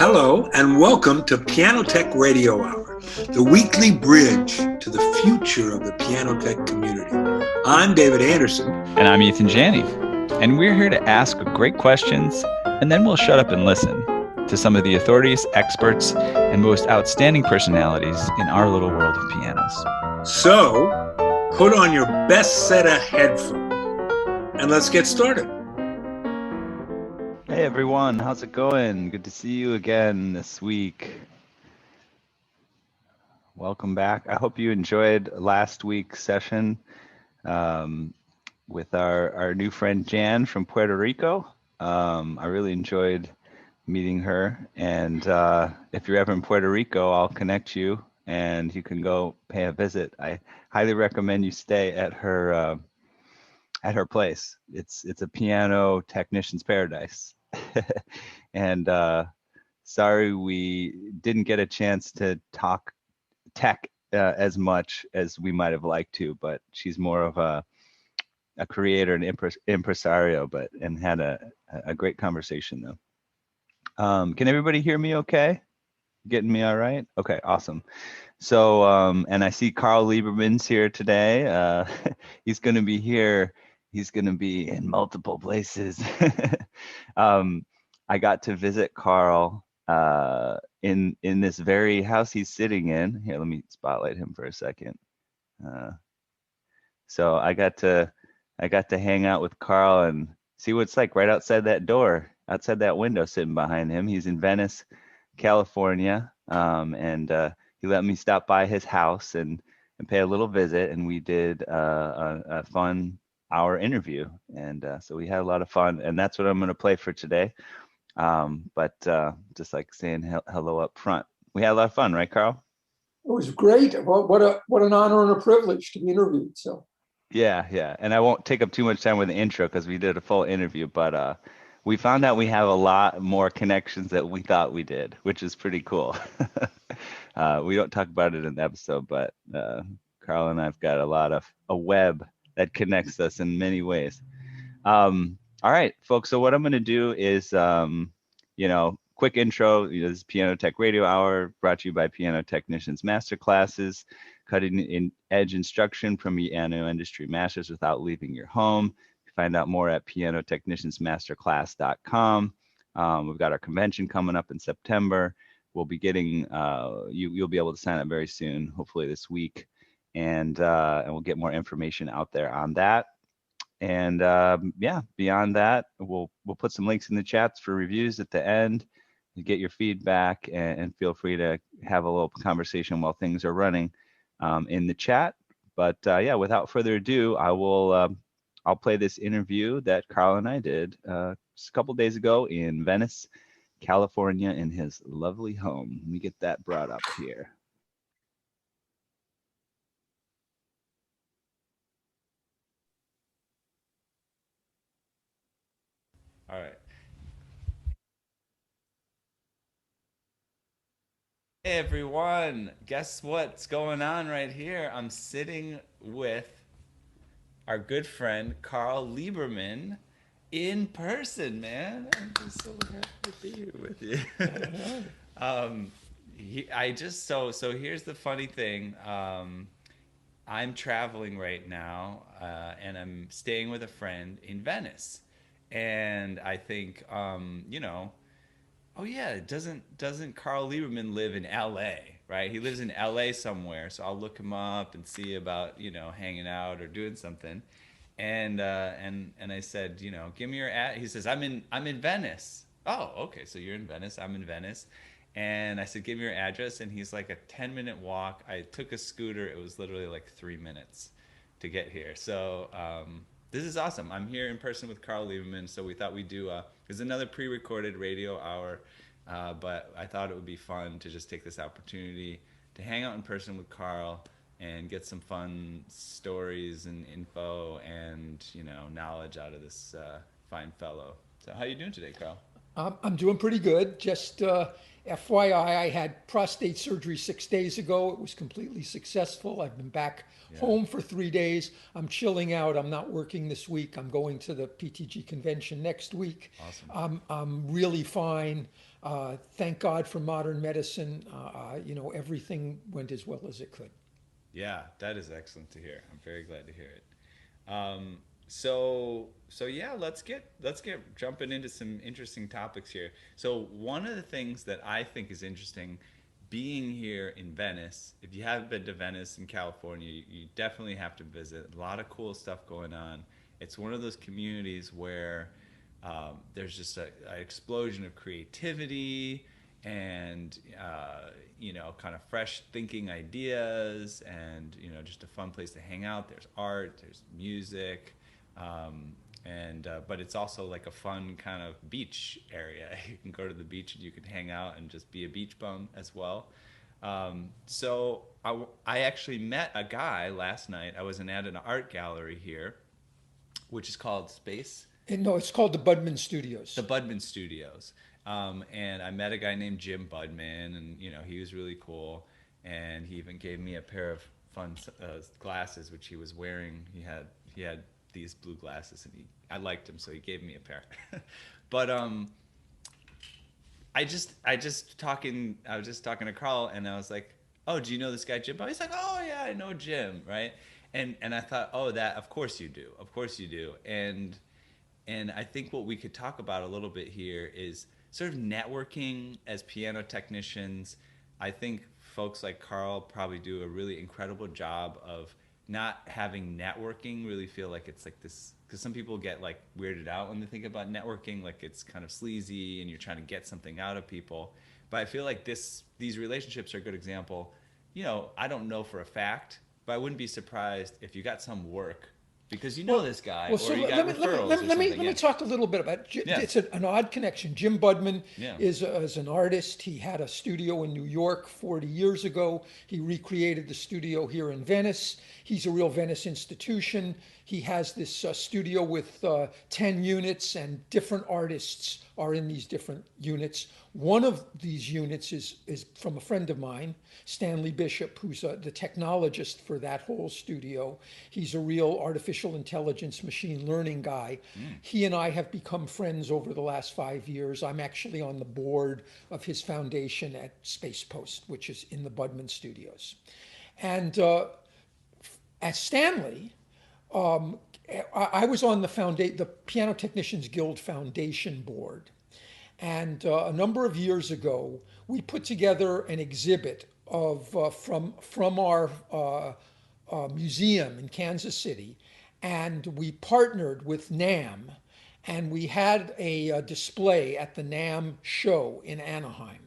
Hello, and welcome to Piano Tech Radio Hour, the weekly bridge to the future of the piano tech community. I'm David Anderson. And I'm Ethan Janney. And we're here to ask great questions, and then we'll shut up and listen to some of the authorities, experts, and most outstanding personalities in our little world of pianos. So, put on your best set of headphones, and let's get started. Hey everyone, how's it going? Good to see you again this week. Welcome back. I hope you enjoyed last week's session with our new friend Jan from Puerto Rico. I really enjoyed meeting her, and if you're ever in Puerto Rico, I'll connect you and you can go pay a visit. I highly recommend you stay at her place. It's a piano technician's paradise. And sorry we didn't get a chance to talk tech as much as we might have liked to, but she's more of a creator and impresario, and had a great conversation though. Can everybody hear me okay? Getting me all right? Okay, awesome. So, and I see Carl Lieberman's here today. He's going to be here. He's going to be in multiple places. I got to visit Carl in this very house he's sitting in. Here, let me spotlight him for a second. So I got to hang out with Carl and see what it's like right outside that door, outside that window, sitting behind him. He's in Venice, California, and he let me stop by his house and pay a little visit, and we did a fun hour interview, and so we had a lot of fun, and that's what I'm going to play for today. But just like saying hello up front, we had a lot of fun, right, Carl? It was great. What an honor and a privilege to be interviewed. So yeah, and I won't take up too much time with the intro because we did a full interview, but we found out we have a lot more connections than we thought we did, which is pretty cool. We don't talk about it in the episode, but Carl and I've got a web that connects us in many ways. All right, folks. So what I'm going to do is, quick intro. This is Piano Tech Radio Hour, brought to you by Piano Technicians Masterclasses, cutting edge instruction from piano industry masters without leaving your home. Find out more at pianotechniciansmasterclass.com. We've got our convention coming up in September. We'll be getting you'll be able to sign up very soon, hopefully this week, and we'll get more information out there on that. And beyond that, we'll put some links in the chats for reviews at the end. You get your feedback, and feel free to have a little conversation while things are running in the chat. But without further ado, I'll play this interview that Carl and I did just a couple days ago in Venice, California, in his lovely home. Let me get that brought up here. All right. Hey everyone, guess what's going on right here? I'm sitting with our good friend Carl Lieberman in person, man. I'm just so happy to be here with you. So here's the funny thing. I'm traveling right now, and I'm staying with a friend in Venice, and I think, oh yeah, doesn't Carl Lieberman live in L.A., right? He lives in L.A. somewhere, so I'll look him up and see about hanging out or doing something, and I said, give me your ad. He says, I'm in Venice. Oh, okay, so you're in Venice. I'm in Venice. And I said, give me your address. And he's like, a 10-minute walk. I took a scooter. It was literally like 3 minutes to get here. So this is awesome. I'm here in person with Carl Lieberman. So we thought we'd do, there's another pre-recorded radio hour. But I thought it would be fun to just take this opportunity to hang out in person with Carl and get some fun stories and info and knowledge out of this fine fellow. So how you doing today, Carl? I'm doing pretty good. Just FYI, I had prostate surgery 6 days ago. It was completely successful. I've been back Yeah. home for 3 days. I'm chilling out. I'm not working this week. I'm going to the PTG convention next week. Awesome. I'm really fine. Thank God for modern medicine. Everything went as well as it could. Yeah, that is excellent to hear. I'm very glad to hear it. Um, so yeah, let's get jumping into some interesting topics here. So one of the things that I think is interesting, being here in Venice, if you haven't been to Venice in California, you definitely have to visit. A lot of cool stuff going on. It's one of those communities where there's just an explosion of creativity and kind of fresh thinking ideas, and just a fun place to hang out. There's art, there's music, and but it's also like a fun kind of beach area. You can go to the beach and you can hang out and just be a beach bum as well. So I actually met a guy last night. I was at an art gallery here, which is called Space And no, it's called the Budman the Studios. Budman Studios. And I met a guy named Jim Budman, and he was really cool. And he even gave me a pair of fun glasses, which he was wearing. He had these blue glasses, and I liked him, so he gave me a pair. But I was just talking to Carl, and I was like, "Oh, do you know this guy Jim?" He's like, "Oh yeah, I know Jim, right?" And I thought, "Oh, that of course you do, of course you do." And I think what we could talk about a little bit here is sort of networking as piano technicians. I think folks like Carl probably do a really incredible job of not having networking really feel like it's like this, because some people get like weirded out when they think about networking, like it's kind of sleazy and you're trying to get something out of people. But I feel like these relationships are a good example. I don't know for a fact, but I wouldn't be surprised if you got some work because you know Well, this guy, well, or so you let got me referrals or let me something. let me Yeah, talk a little bit about. yeah, It's an odd connection. Jim Budman yeah. is an artist. He had a studio in New York 40 years ago. He recreated the studio here in Venice. He's a real Venice institution. He has this studio with 10 units, and different artists are in these different units. One of these units is from a friend of mine, Stanley Bishop, who's the technologist for that whole studio. He's a real artificial intelligence, machine learning guy. Mm. He and I have become friends over the last 5 years. I'm actually on the board of his foundation at Space Post, which is in the Budman Studios. And at Stanley, I was on the Piano Technicians Guild Foundation board. And a number of years ago, we put together an exhibit of from our museum in Kansas City, and we partnered with NAMM, and we had a display at the NAMM show in Anaheim.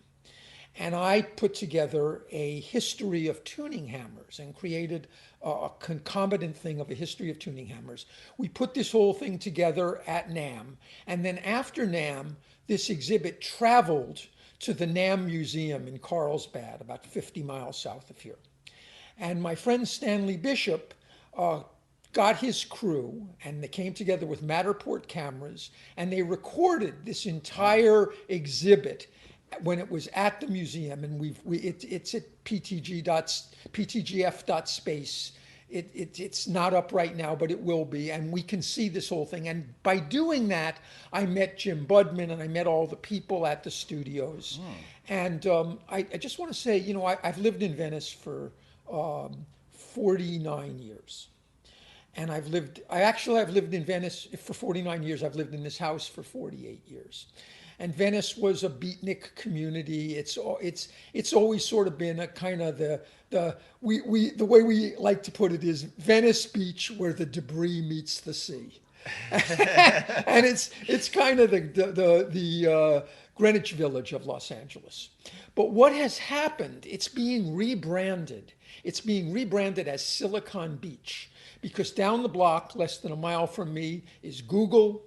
And I put together a history of tuning hammers and created a concomitant thing of a history of tuning hammers. We put this whole thing together at NAMM, and then after NAMM, this exhibit traveled to the NAMM Museum in Carlsbad, about 50 miles south of here. And my friend Stanley Bishop uh, got his crew, and they came together with Matterport cameras, and they recorded this Wow. entire exhibit when it was at the museum. And it's at ptgf.space. It's not up right now, but it will be, and we can see this whole thing. And by doing that, I met Jim Budman, and I met all the people at the studios. Hmm. And I just want to say, I've lived in Venice for 49 years. And I've lived in Venice for 49 years. I've lived in this house for 48 years. And Venice was a beatnik community. It's always sort of been a kind of the way we like to put it is Venice Beach where the debris meets the sea. And it's kind of the Greenwich Village of Los Angeles. But what has happened? It's being rebranded. It's being rebranded as Silicon Beach because down the block, less than a mile from me, is Google,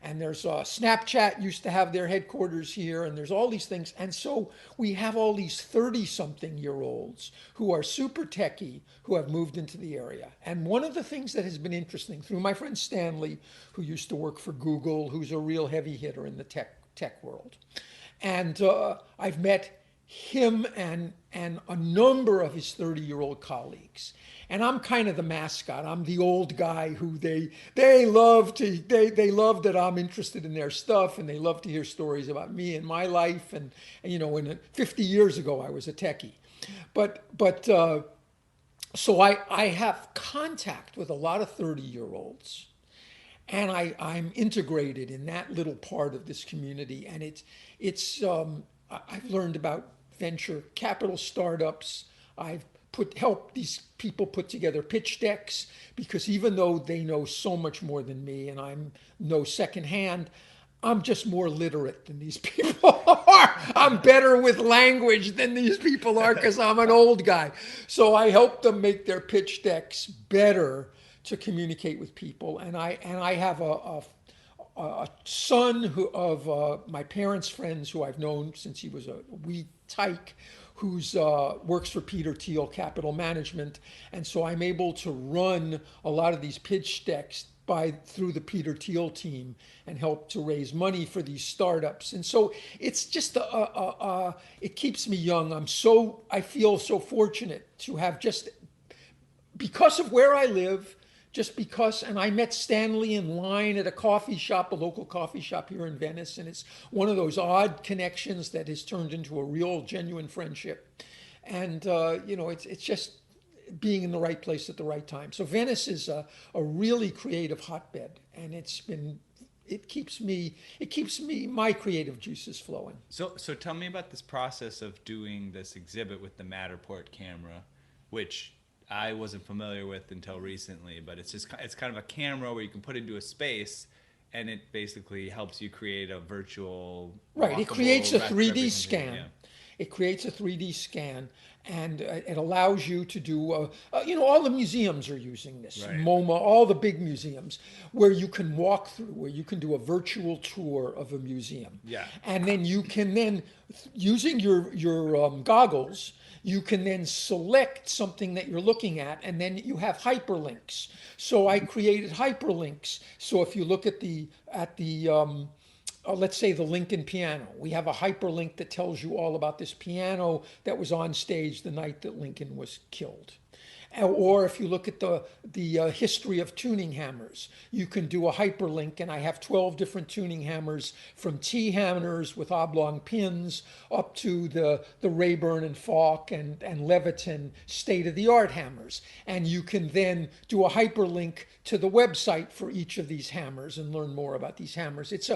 and there's Snapchat used to have their headquarters here, and there's all these things. And so we have all these 30-something-year-olds who are super techie who have moved into the area. And one of the things that has been interesting through my friend Stanley, who used to work for Google, who's a real heavy hitter in the tech world, and I've met him and a number of his 30-year-old colleagues. And I'm kind of the mascot. I'm the old guy who they love that I'm interested in their stuff, and they love to hear stories about me and my life. And when 50 years ago I was a techie, but so I have contact with a lot of 30-year-olds, and I'm integrated in that little part of this community. And I've learned about venture capital startups. I've helped these people put together pitch decks, because even though they know so much more than me and I'm no secondhand, I'm just more literate than these people are. I'm better with language than these people are because I'm an old guy. So I help them make their pitch decks better to communicate with people. And I have a son of my parents' friends who I've known since he was a wee tyke, who's works for Peter Thiel Capital Management, and so I'm able to run a lot of these pitch decks through the Peter Thiel team and help to raise money for these startups. And so it's just it keeps me young. I feel so fortunate to have, just because of where I live, and I met Stanley in line at a local coffee shop here in Venice, and it's one of those odd connections that has turned into a real, genuine friendship. And it's just being in the right place at the right time. So Venice is a really creative hotbed, and it keeps my creative juices flowing. So tell me about this process of doing this exhibit with the Matterport camera, which I wasn't familiar with until recently, but it's kind of a camera where you can put into a space, and it basically helps you create a virtual. Right. It creates a 3D scan. Yeah. It creates a 3D scan, and it allows you to do, all the museums are using this. Right. MoMA, all the big museums, where you can walk through, where you can do a virtual tour of a museum. Yeah. And then you can using your goggles, you can then select something that you're looking at, and then you have hyperlinks. So I created hyperlinks. So if you look at let's say the Lincoln piano, we have a hyperlink that tells you all about this piano that was on stage the night that Lincoln was killed. Or if you look at the history of tuning hammers, you can do a hyperlink, and I have 12 different tuning hammers, from T-hammers with oblong pins up to the Rayburn and Falk and Leviton state-of-the-art hammers. And you can then do a hyperlink to the website for each of these hammers and learn more about these hammers. It's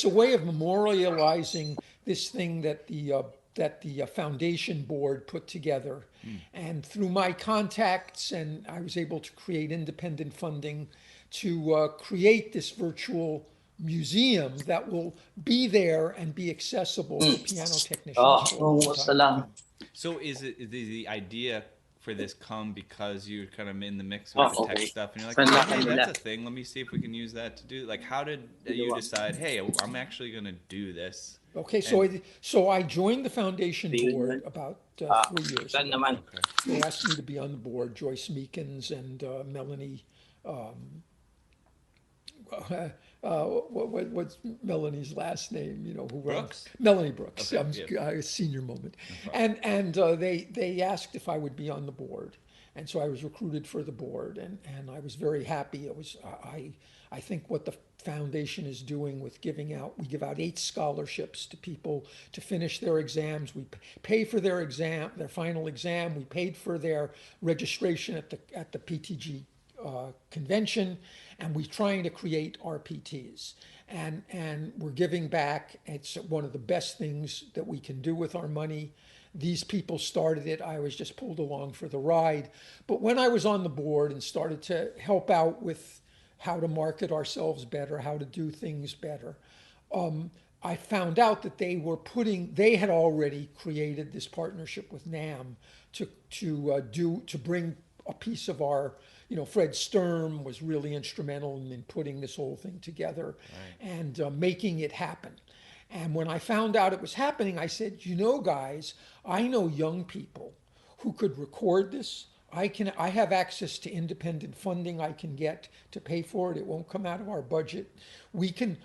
a way of memorializing this thing that the foundation board put together. And through my contacts, and I was able to create independent funding to create this virtual museum that will be there and be accessible to piano technicians. So is the idea for this come because you're kind of in the mix with the tech stuff, and you're like, oh, hey, that's a thing, let me see if we can use that to do, like, how did you decide, hey, I'm actually going to do this? Okay, so I joined the foundation board about 3 years ago. Okay. They asked me to be on the board. Joyce Meekins and Melanie. What's Melanie's last name? Who Brooks? Melanie Brooks. Okay, a senior moment. No, and they asked if I would be on the board, and so I was recruited for the board, and I was very happy. It was I think what the foundation is doing with we give out 8 scholarships to people to finish their exams. We pay for their final exam. We paid for their registration at the PTG convention, and we're trying to create RPTs. And we're giving back. It's one of the best things that we can do with our money. These people started it. I was just pulled along for the ride. But when I was on the board and started to help out with how to market ourselves better, how to do things better, I found out that they had already created this partnership with NAM to bring a piece of our Fred Sturm was really instrumental in putting this whole thing together Right. and making it happen. And when I found out it was happening, I said, guys, I know young people who could record this. I have access to independent funding I can get to pay for it. It won't come out of our budget. We can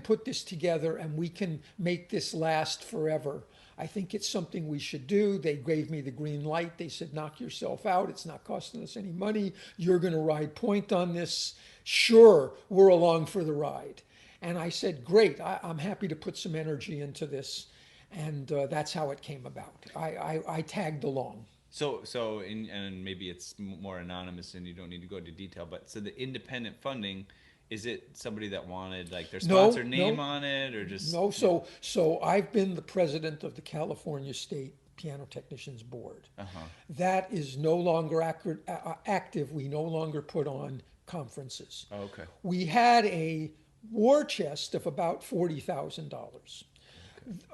put this together and we can make this last forever. I think it's something we should do. They gave me the green light. They said, knock yourself out. It's not costing us any money. You're going to ride point on this. Sure, we're along for the ride. And I said, great, I'm happy to put some energy into this. And that's how it came about. I tagged along. And maybe it's more anonymous and you don't need to go into detail, but so the independent funding, is it somebody that wanted like their No, sponsor name no, on it or just? no. So I've been the president of the California State Piano Technicians Board. Uh-huh. That is no longer active. We no longer put on conferences. Oh, okay. We had a war chest of about $40,000.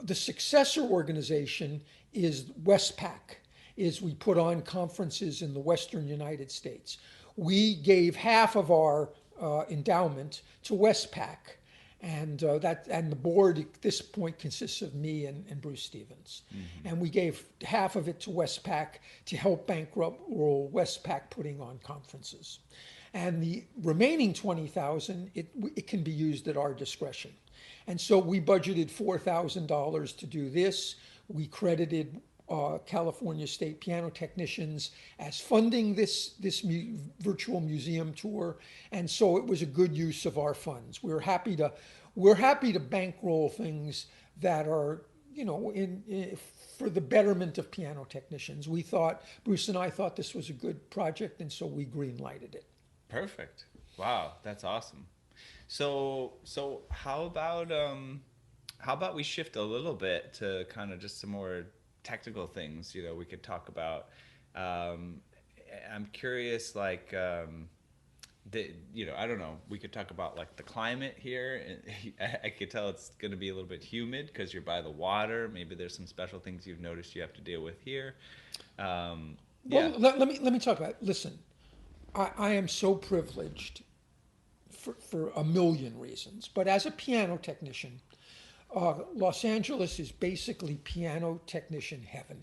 The successor organization is Westpac. Is we put on conferences in the Western United States. We gave half of our endowment to Westpac, and the board at this point consists of me and Bruce Stevens, and we gave half of it to Westpac to help bankroll Westpac putting on conferences, and the remaining 20,000 it can be used at our discretion, and so we budgeted $4,000 to do this. We credited California State Piano Technicians as funding this virtual museum tour, and so it was a good use of our funds. We're happy to bankroll things that are for the betterment of piano technicians. Bruce and I thought this was a good project, and so we green lighted it. Perfect. Wow, that's awesome. So how about we shift a little bit to kind of just some more technical things, we could talk about. I'm curious, like, I don't know, we could talk about like the climate here. I could tell it's going to be a little bit humid because you're by the water. Maybe there's some special things you've noticed you have to deal with here. Yeah. Well, let me talk about it. Listen, I am so privileged for a million reasons, but as a piano technician, Los Angeles is basically piano technician heaven.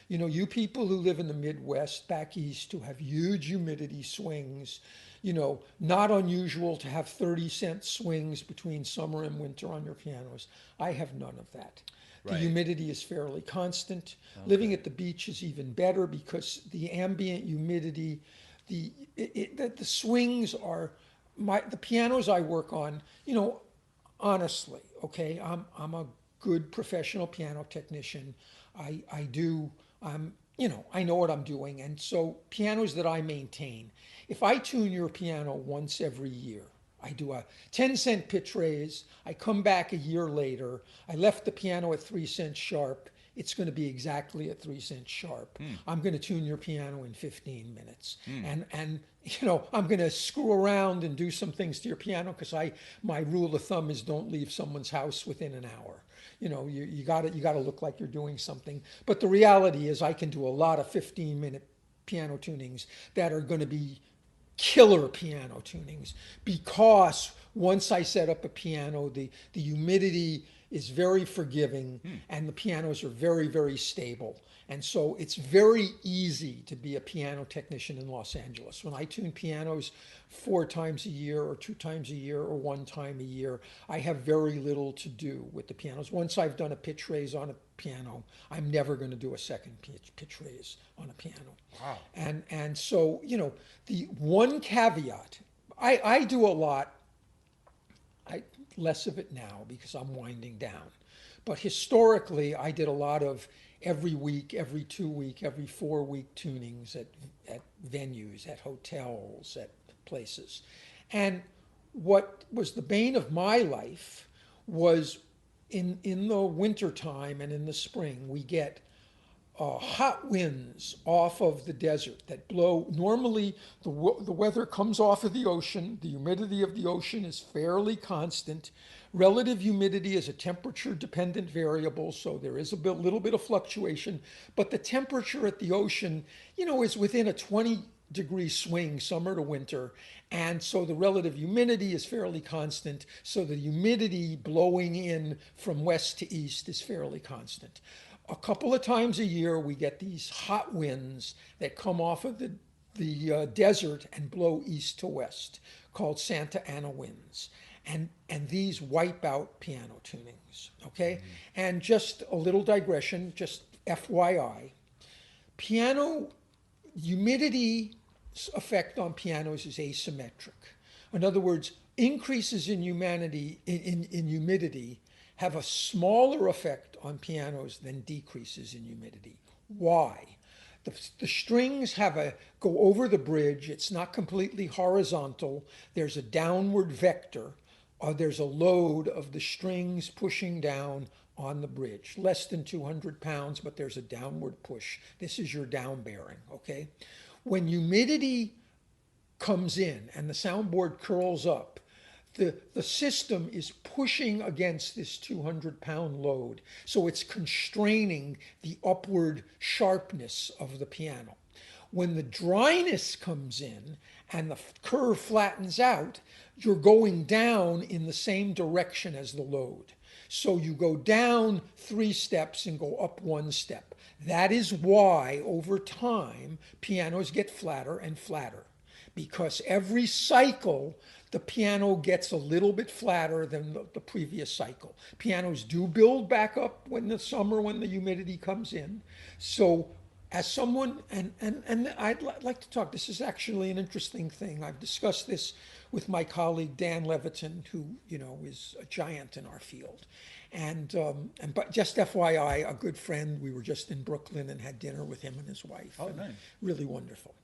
You people who live in the Midwest, back east, who have huge humidity swings, not unusual to have 30-cent swings between summer and winter on your pianos. I have none of that. The Right. humidity is fairly constant. Living at the beach is even better because the ambient humidity, the swings are, the pianos I work on, honestly, okay, I'm a good professional piano technician. I know what I'm doing, and so pianos that I maintain. If I tune your piano once every year, I do a 10-cent pitch raise. I come back a year later. I left the piano at 3 cents sharp. It's going to be exactly at 3 cents sharp. I'm going to tune your piano in 15 minutes. And I'm going to screw around and do some things to your piano because my rule of thumb is don't leave someone's house within an hour. You got to look like you're doing something. But the reality is I can do a lot of 15-minute piano tunings that are going to be killer piano tunings because once I set up a piano, the humidity is very forgiving and the pianos are very, very stable. And so it's very easy to be a piano technician in Los Angeles. When I tune pianos 4 times a year or 2 times a year or 1 time a year, I have very little to do with the pianos. Once I've done a pitch raise on a piano, I'm never going to do a second pitch raise on a piano. Wow. And so, the one caveat, I do a lot, less of it now because I'm winding down. But historically, I did a lot of every week, every 2 week, every 4 week tunings at venues, at hotels, at places. And what was the bane of my life was in the wintertime and in the spring, we get hot winds off of the desert that blow. Normally, the weather comes off of the ocean. The humidity of the ocean is fairly constant. Relative humidity is a temperature-dependent variable, so there is little bit of fluctuation. But the temperature at the ocean, is within a 20 degree swing summer to winter, and so the relative humidity is fairly constant, so the humidity blowing in from west to east is fairly constant. A couple of times a year we get these hot winds that come off of the desert and blow east to west, called Santa Ana winds. And these wipe out piano tunings, okay? And just a little digression, just FYI, piano humidity effect on pianos is asymmetric. In other words, increases in humidity have a smaller effect on pianos than decreases in humidity. Why? The strings go over the bridge. It's not completely horizontal. There's a downward vector. There's a load of the strings pushing down on the bridge. Less than 200 pounds, but there's a downward push. This is your down bearing, okay? When humidity comes in and the soundboard curls up, the system is pushing against this 200-pound load. So it's constraining the upward sharpness of the piano. When the dryness comes in and the curve flattens out, you're going down in the same direction as the load. So you go down 3 steps and go up 1 step. That is why over time pianos get flatter and flatter, because every cycle the piano gets a little bit flatter than the previous cycle. Pianos do build back up when the humidity comes in. So as someone, and I'd like to talk, this is actually an interesting thing. I've discussed this with my colleague Dan Levitin, who is a giant in our field. But just FYI, a good friend, we were just in Brooklyn and had dinner with him and his wife. Oh, nice. Really wonderful.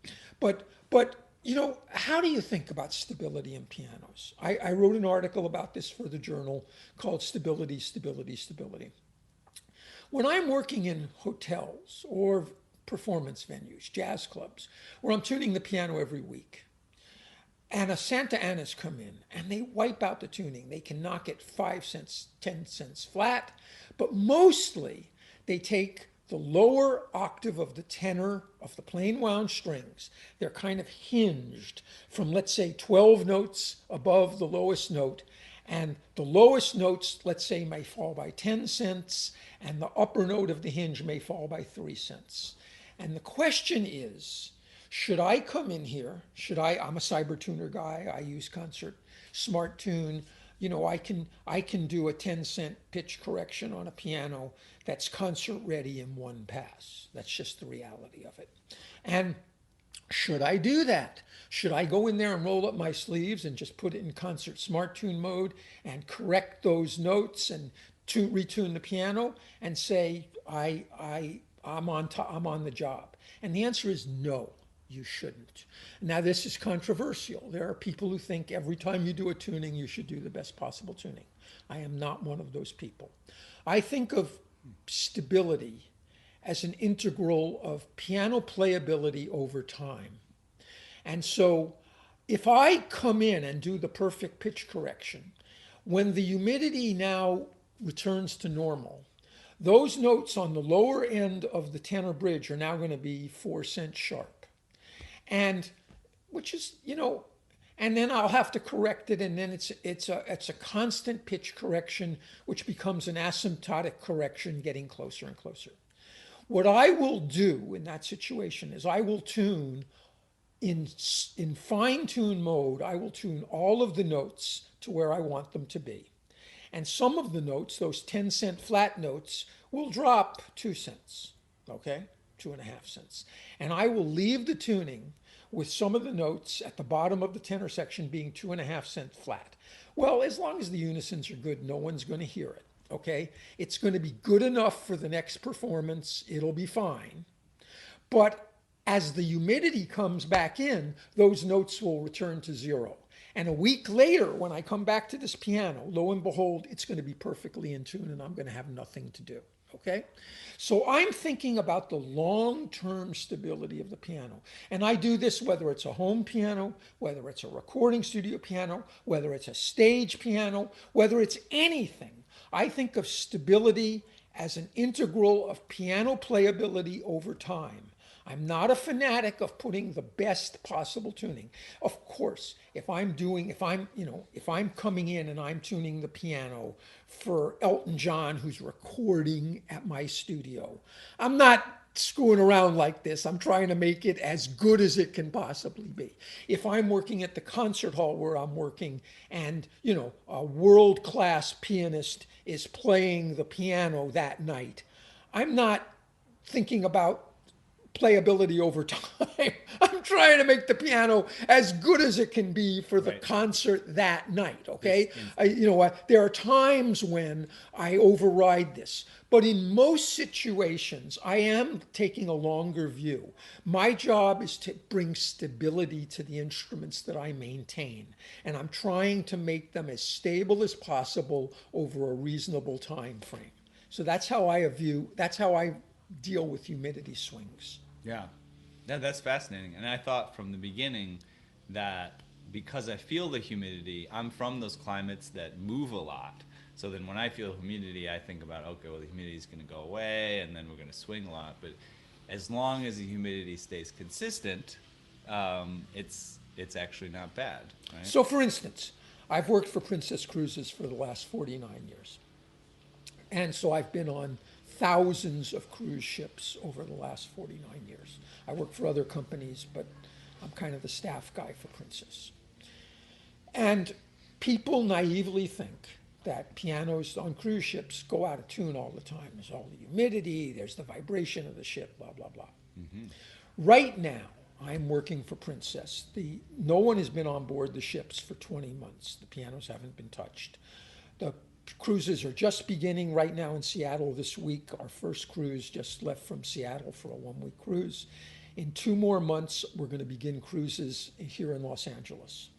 But how do you think about stability in pianos? I wrote an article about this for the journal called Stability, Stability, Stability. When I'm working in hotels or performance venues, jazz clubs, where I'm tuning the piano every week, and a Santa Ana's come in and they wipe out the tuning. They can knock it 5 cents, 10 cents flat, but mostly they take the lower octave of the tenor of the plain wound strings. They're kind of hinged from, let's say, 12 notes above the lowest note. And the lowest notes, let's say, may fall by 10 cents, and the upper note of the hinge may fall by 3 cents. And the question is, should I come in here? I'm a cyber tuner guy. I use Concert Smart Tune. I can do a 10-cent pitch correction on a piano that's concert ready in 1 pass. That's just the reality of it. And should I do that? Should I go in there and roll up my sleeves and just put it in Concert Smart Tune mode and correct those notes and retune the piano and say I'm on the job? And the answer is no. You shouldn't. Now, this is controversial. There are people who think every time you do a tuning, you should do the best possible tuning. I am not one of those people. I think of stability as an integral of piano playability over time. And so if I come in and do the perfect pitch correction, when the humidity now returns to normal, those notes on the lower end of the tenor bridge are now going to be 4 cents sharp. And which is, and then I'll have to correct it, and then it's a constant pitch correction, which becomes an asymptotic correction, getting closer and closer. What I will do in that situation is I will tune in fine tune mode. I will tune all of the notes to where I want them to be, and some of the notes, those 10-cent flat notes, will drop 2 cents. Okay. 2.5 cents. And I will leave the tuning with some of the notes at the bottom of the tenor section being 2.5 cents flat. Well, as long as the unisons are good, no one's going to hear it, okay? It's going to be good enough for the next performance. It'll be fine. But as the humidity comes back in, those notes will return to 0. And a week later, when I come back to this piano, lo and behold, it's going to be perfectly in tune and I'm going to have nothing to do. Okay? So I'm thinking about the long-term stability of the piano. And I do this whether it's a home piano, whether it's a recording studio piano, whether it's a stage piano, whether it's anything. I think of stability as an integral of piano playability over time. I'm not a fanatic of putting the best possible tuning. Of course, if I'm coming in and I'm tuning the piano for Elton John, who's recording at my studio, I'm not screwing around like this. I'm trying to make it as good as it can possibly be. If I'm working at the concert hall where I'm working and, a world class pianist is playing the piano that night, I'm not thinking about playability over time. I'm trying to make the piano as good as it can be for the Right. concert that night. This Okay, there are times when I override this, but in most situations, I am taking a longer view. My job is to bring stability to the instruments that I maintain, and I'm trying to make them as stable as possible over a reasonable time frame. So that's how I view. That's how I deal with humidity swings. Yeah. Yeah, that's fascinating. And I thought from the beginning that because I feel the humidity, I'm from those climates that move a lot. So then when I feel humidity, I think about, okay, well, the humidity is going to go away and then we're going to swing a lot. But as long as the humidity stays consistent, it's actually not bad, right? So, for instance, I've worked for Princess Cruises for the last 49 years. And so I've been on thousands of cruise ships over the last 49 years. I work for other companies, but I'm kind of the staff guy for Princess. And people naively think that pianos on cruise ships go out of tune all the time. There's all the humidity, there's the vibration of the ship, blah, blah, blah. Right now, I'm working for Princess. No one has been on board the ships for 20 months. The pianos haven't been touched. The cruises are just beginning right now in Seattle this week. Our first cruise just left from Seattle for a 1-week cruise. In 2 more months, we're going to begin cruises here in Los Angeles.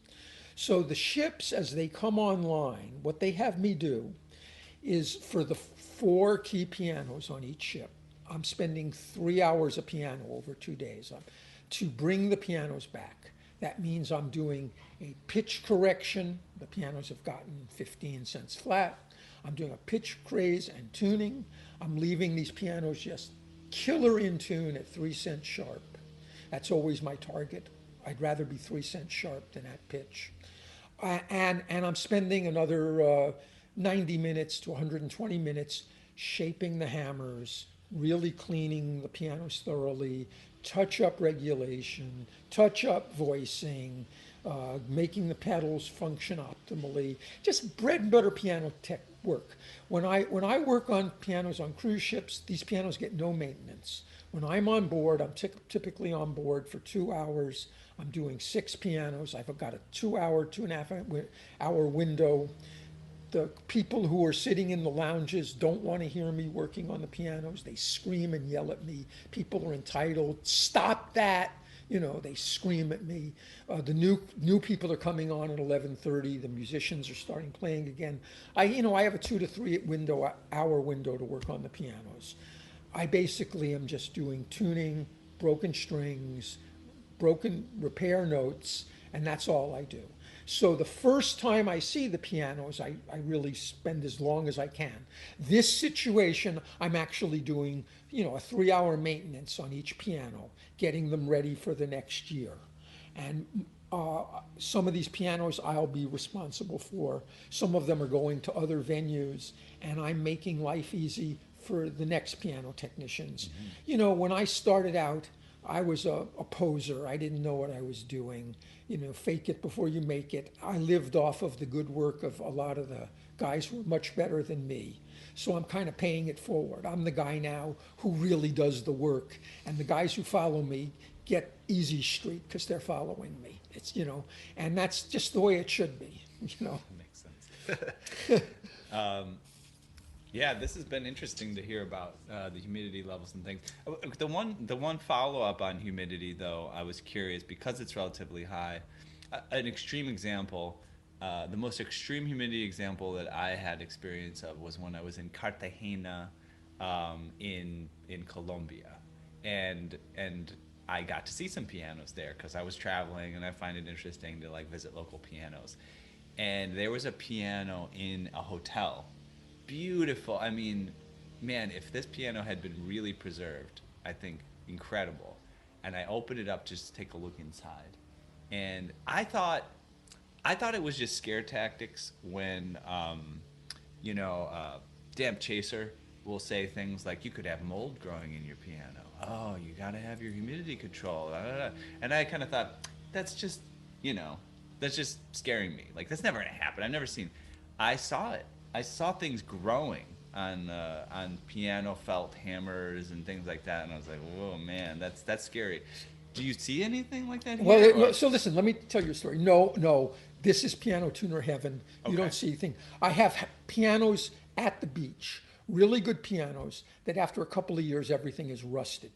So the ships, as they come online, what they have me do is for the 4 key pianos on each ship, I'm spending 3 hours a piano over 2 days to bring the pianos back. That means I'm doing a pitch correction. The pianos have gotten 15 cents flat. I'm doing a pitch craze and tuning. I'm leaving these pianos just killer in tune at 3 cents sharp. That's always my target. I'd rather be 3 cents sharp than at pitch. And I'm spending another 90 minutes to 120 minutes shaping the hammers, really cleaning the pianos thoroughly, touch up regulation, touch up voicing, making the pedals function optimally. Just bread and butter piano tech work. When I work on pianos on cruise ships, these pianos get no maintenance. When I'm on board, I'm typically on board for 2 hours. I'm doing 6 pianos. I've got a 2-hour, 2.5-hour window. The people who are sitting in the lounges don't want to hear me working on the pianos. They scream and yell at me. People are entitled, stop that. They scream at me. The new people are coming on at 11:30. The musicians are starting playing again. I have a 2 to 3 hour window to work on the pianos. I basically am just doing tuning, broken strings, broken repair notes, and that's all I do. So the first time I see the pianos, I really spend as long as I can. This situation, I'm actually doing, a 3-hour maintenance on each piano, getting them ready for the next year. And some of these pianos I'll be responsible for. Some of them are going to other venues, and I'm making life easy for the next piano technicians. When I started out, I was a poser. I didn't know what I was doing. Fake it before you make it. I lived off of the good work of a lot of the guys who were much better than me. So I'm kind of paying it forward. I'm the guy now who really does the work. And the guys who follow me get easy street because they're following me. And that's just the way it should be, That makes sense. Yeah, this has been interesting to hear about the humidity levels and things. The one follow up on humidity, though, I was curious because it's relatively high. An extreme example, the most extreme humidity example that I had experience of was when I was in Cartagena, in Colombia, and I got to see some pianos there because I was traveling and I find it interesting to visit local pianos, and there was a piano in a hotel. Beautiful. I mean, man, if this piano had been really preserved, I think incredible. and I opened it up just to take a look inside. And I thought it was just scare tactics when, you know, Damp Chaser will say things like, you could have mold growing in your piano. Oh, you got to have your humidity control. Da, da, da. And I kind of thought, that's just, you know, that's just scaring me. Like, that's never going to happen. I've never seen. I saw it. I saw things growing on piano felt hammers and things like that, and I was like, whoa, man, that's scary. Do you see anything like that Well, here? Or so listen, let me tell you a story. No, no, this is piano tuner heaven. You okay, don't see a thing. I have pianos at the beach, really good pianos that after a couple of years, everything is rusted.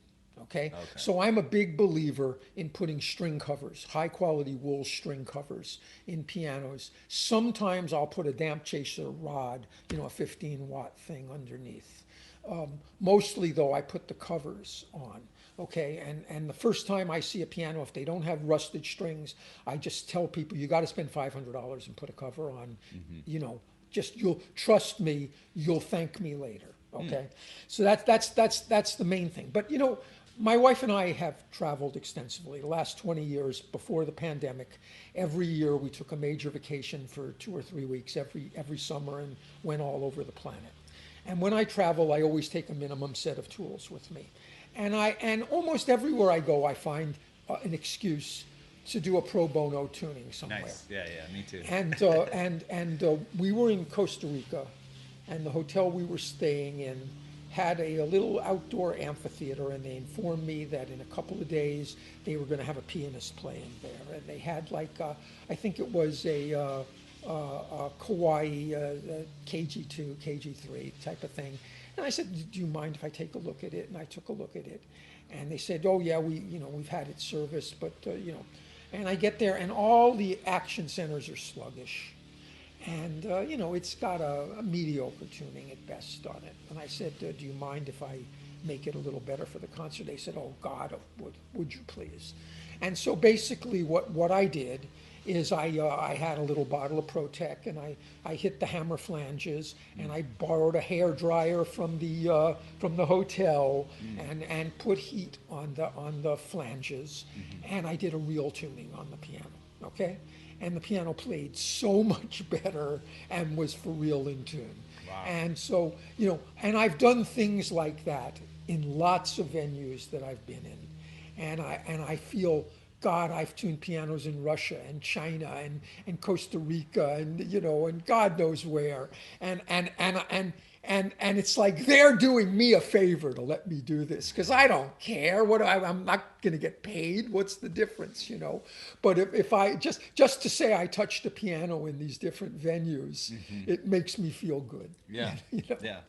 Okay? okay, So I'm a big believer in putting string covers, high quality wool string covers in pianos. Sometimes I'll put a damp chaser rod, a 15-watt thing underneath. Mostly, though, I put the covers on. Okay, and the first time I see a piano, if they don't have rusted strings, I just tell people you got to spend $500 and put a cover on. Just you'll trust me, you'll thank me later. Okay, so that's the main thing. But my wife and I have traveled extensively. The last 20 years before the pandemic, every year we took a major vacation for 2 or 3 weeks every summer and went all over the planet. And when I travel, I always take a minimum set of tools with me. And almost everywhere I go, I find an excuse to do a pro bono tuning somewhere. nice, yeah, me too. And we were in Costa Rica, and the hotel we were staying in had a little outdoor amphitheater, and they informed me that in a couple of days they were going to have a pianist playing there. And they had I think it was a Kauai KG2, KG3 type of thing. And I said, do you mind if I take a look at it? And I took a look at it. And they said, oh yeah, we've had it serviced, but And I get there and all the action centers are sluggish. And it's got a mediocre tuning at best on it. And I said, do you mind if I make it a little better for the concert? They said, oh God, would you please? And so basically what I did is I had a little bottle of Protec, and I hit the hammer flanges, and I borrowed a hair dryer from the hotel and put heat on the flanges, and I did a real tuning on the piano. Okay, and the piano played so much better and was for real in tune. Wow. And so and I've done things like that in lots of venues that I've been in, and I feel, God, I've tuned pianos in Russia and China and Costa Rica and God knows where. And it's like they're doing me a favor to let me do this because I don't care. I'm not going to get paid. What's the difference, But if I just to say I touched a piano in these different venues, it makes me feel good. Yeah, yeah.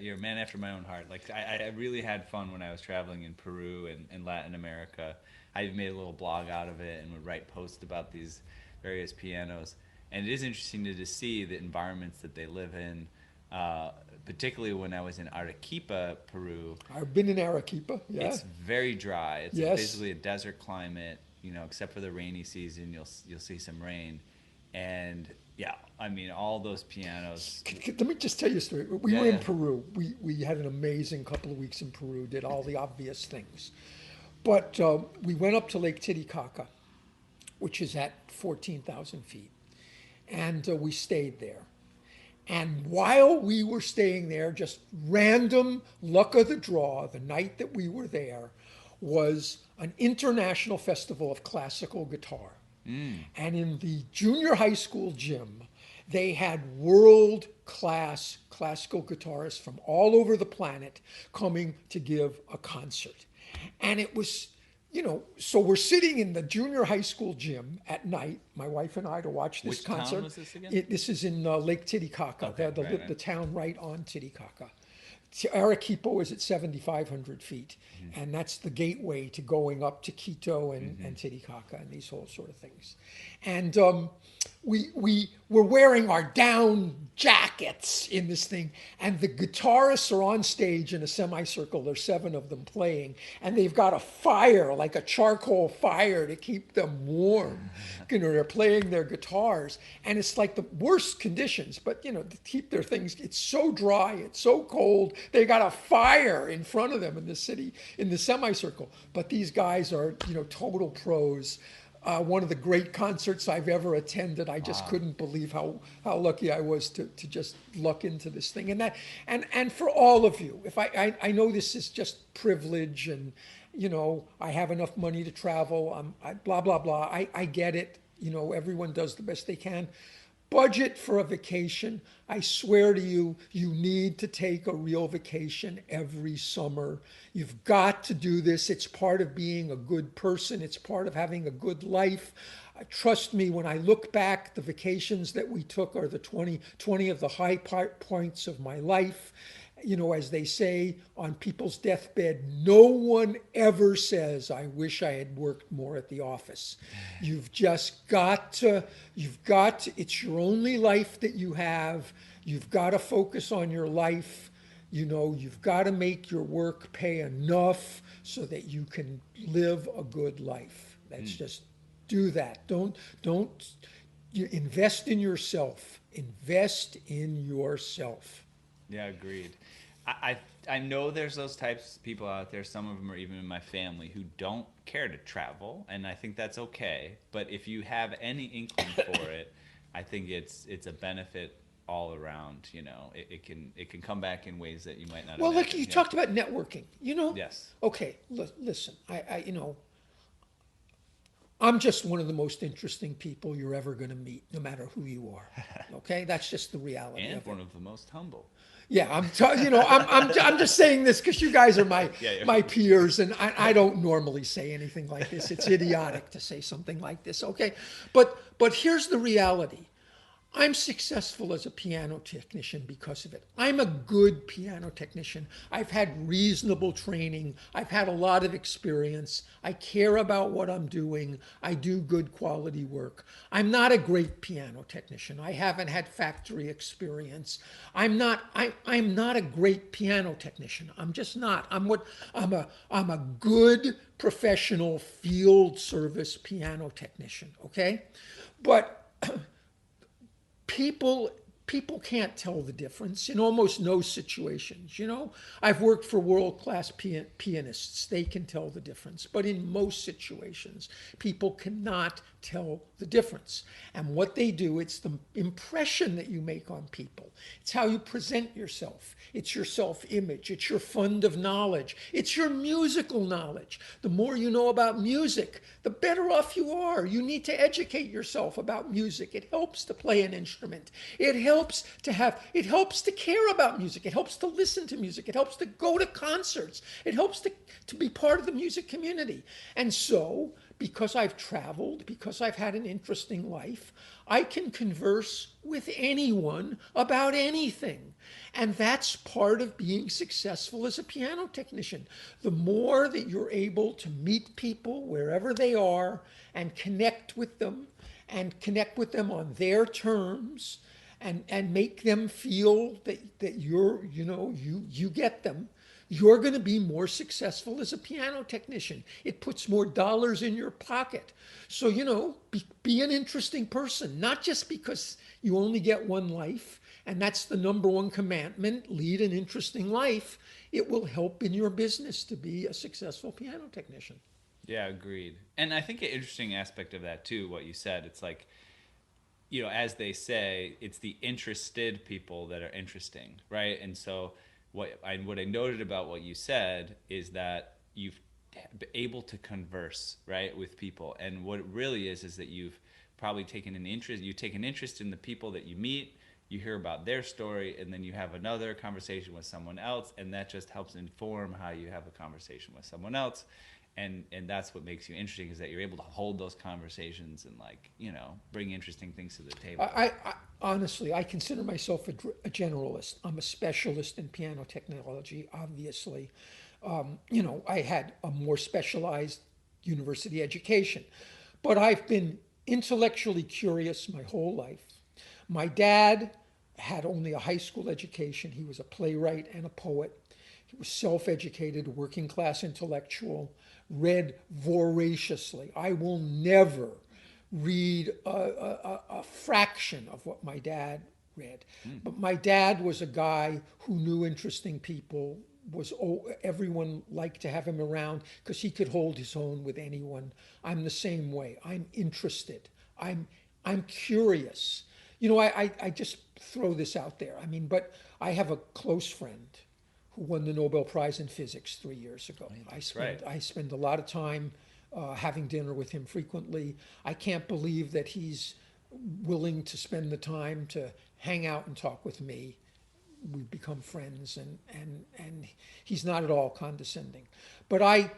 You're a man after my own heart. Like I really had fun when I was traveling in Peru and Latin America. I made a little blog out of it and would write posts about these various pianos. And it is interesting to see the environments that they live in, particularly when I was in Arequipa, Peru. I've been in Arequipa, yeah. It's very dry. It's Yes. basically a desert climate, except for the rainy season, you'll see some rain. And yeah, I mean, all those pianos. Let me just tell you a story. We Yeah, were in yeah. Peru. We had an amazing couple of weeks in Peru, did all the obvious things. But we went up to Lake Titicaca, which is at 14,000 feet, and we stayed there. And while we were staying there, just random luck of the draw, the night that we were there was an international festival of classical guitar. And in the junior high school gym, they had world-class classical guitarists from all over the planet coming to give a concert. And it was, so we're sitting in the junior high school gym at night, my wife and I, to watch this Which town concert. was this again? This is in Lake Titicaca, Okay, right. the town right on Titicaca. Arequipa is at 7,500 feet, and that's the gateway to going up to Quito and Titicaca and these whole sort of things. And we were wearing our down jackets in this thing, and the guitarists are on stage in a semicircle. There's 7 of them playing, and they've got a fire, like a charcoal fire, to keep them warm. They're playing their guitars, and it's like the worst conditions, but to keep their things. It's so dry, it's so cold. They got a fire in front of them in the city, in the semicircle. But these guys are total pros. One of the great concerts I've ever attended. I just couldn't believe how lucky I was to just luck into this thing. And for all of you, if I know this is just privilege, and I have enough money to travel, blah blah blah. I get it. Everyone does the best they can. Budget for a vacation. I swear to you, you need to take a real vacation every summer. You've got to do this. It's part of being a good person. It's part of having a good life. Trust me, when I look back, the vacations that we took are the 20 of the high points of my life. As they say on people's deathbed, no one ever says, I wish I had worked more at the office. You've got to, it's your only life that you have. You've got to focus on your life. You've got to make your work pay enough so that you can live a good life. That's just do that. Don't you invest in yourself. Invest in yourself. Yeah, agreed. I know there's those types of people out there. Some of them are even in my family who don't care to travel, and I think that's okay. But if you have any inkling for it, I think it's a benefit all around. It can come back in ways that you might not. Well, imagine. look, you talked about networking. Yes. Okay, listen. I'm just one of the most interesting people you're ever going to meet, no matter who you are. Okay, that's just the reality. And of it. one of the most humble. Yeah, I'm just saying this because you guys are my my peers, and I don't normally say anything like this. It's idiotic to say something like this. Okay, but here's the reality. I'm successful as a piano technician because of it. I'm a good piano technician. I've had reasonable training. I've had a lot of experience. I care about what I'm doing. I do good quality work. I'm not a great piano technician. I haven't had factory experience. I'm not a great piano technician. I'm just not. I'm a good professional field service piano technician, okay? But people can't tell the difference in almost no situations. I've worked for world-class pianists. They can tell the difference. But in most situations, people cannot tell the difference. And what they do, it's the impression that you make on people. It's how you present yourself. It's your self-image. It's your fund of knowledge. It's your musical knowledge. The more you know about music, the better off you are. You need to educate yourself about music. It helps to play an instrument. It helps to care about music. It helps to listen to music. It helps to go to concerts. It helps to be part of the music community. And so, because I've traveled, because I've had an interesting life, I can converse with anyone about anything. And that's part of being successful as a piano technician. The more that you're able to meet people wherever they are and connect with them on their terms, and make them feel that you get them, you're going to be more successful as a piano technician. It puts more dollars in your pocket. So, be an interesting person, not just because you only get one life, and that's the number one commandment, lead an interesting life. It will help in your business to be a successful piano technician. Yeah, agreed. And I think an interesting aspect of that too, what you said, it's like, as they say, it's the interested people that are interesting, right? And so what I noted about what you said is that you've been able to converse, right, with people. And what it really is that you've probably taken an interest in the people that you meet, you hear about their story, and then you have another conversation with someone else, and that just helps inform how you have a conversation with someone else. And that's what makes you interesting, is that you're able to hold those conversations and bring interesting things to the table. I honestly, I consider myself a generalist. I'm a specialist in piano technology, obviously. I had a more specialized university education, but I've been intellectually curious my whole life. My dad had only a high school education. He was a playwright and a poet. He was self-educated, working class intellectual, read voraciously. I will never read a fraction of what my dad read. But my dad was a guy who knew interesting people, everyone liked to have him around because he could hold his own with anyone. I'm the same way. I'm interested. I'm curious. I just throw this out there. I mean, but I have a close friend who won the Nobel Prize in Physics 3 years ago. I spend a lot of time having dinner with him frequently. I can't believe that he's willing to spend the time to hang out and talk with me. We've become friends, and he's not at all condescending. But I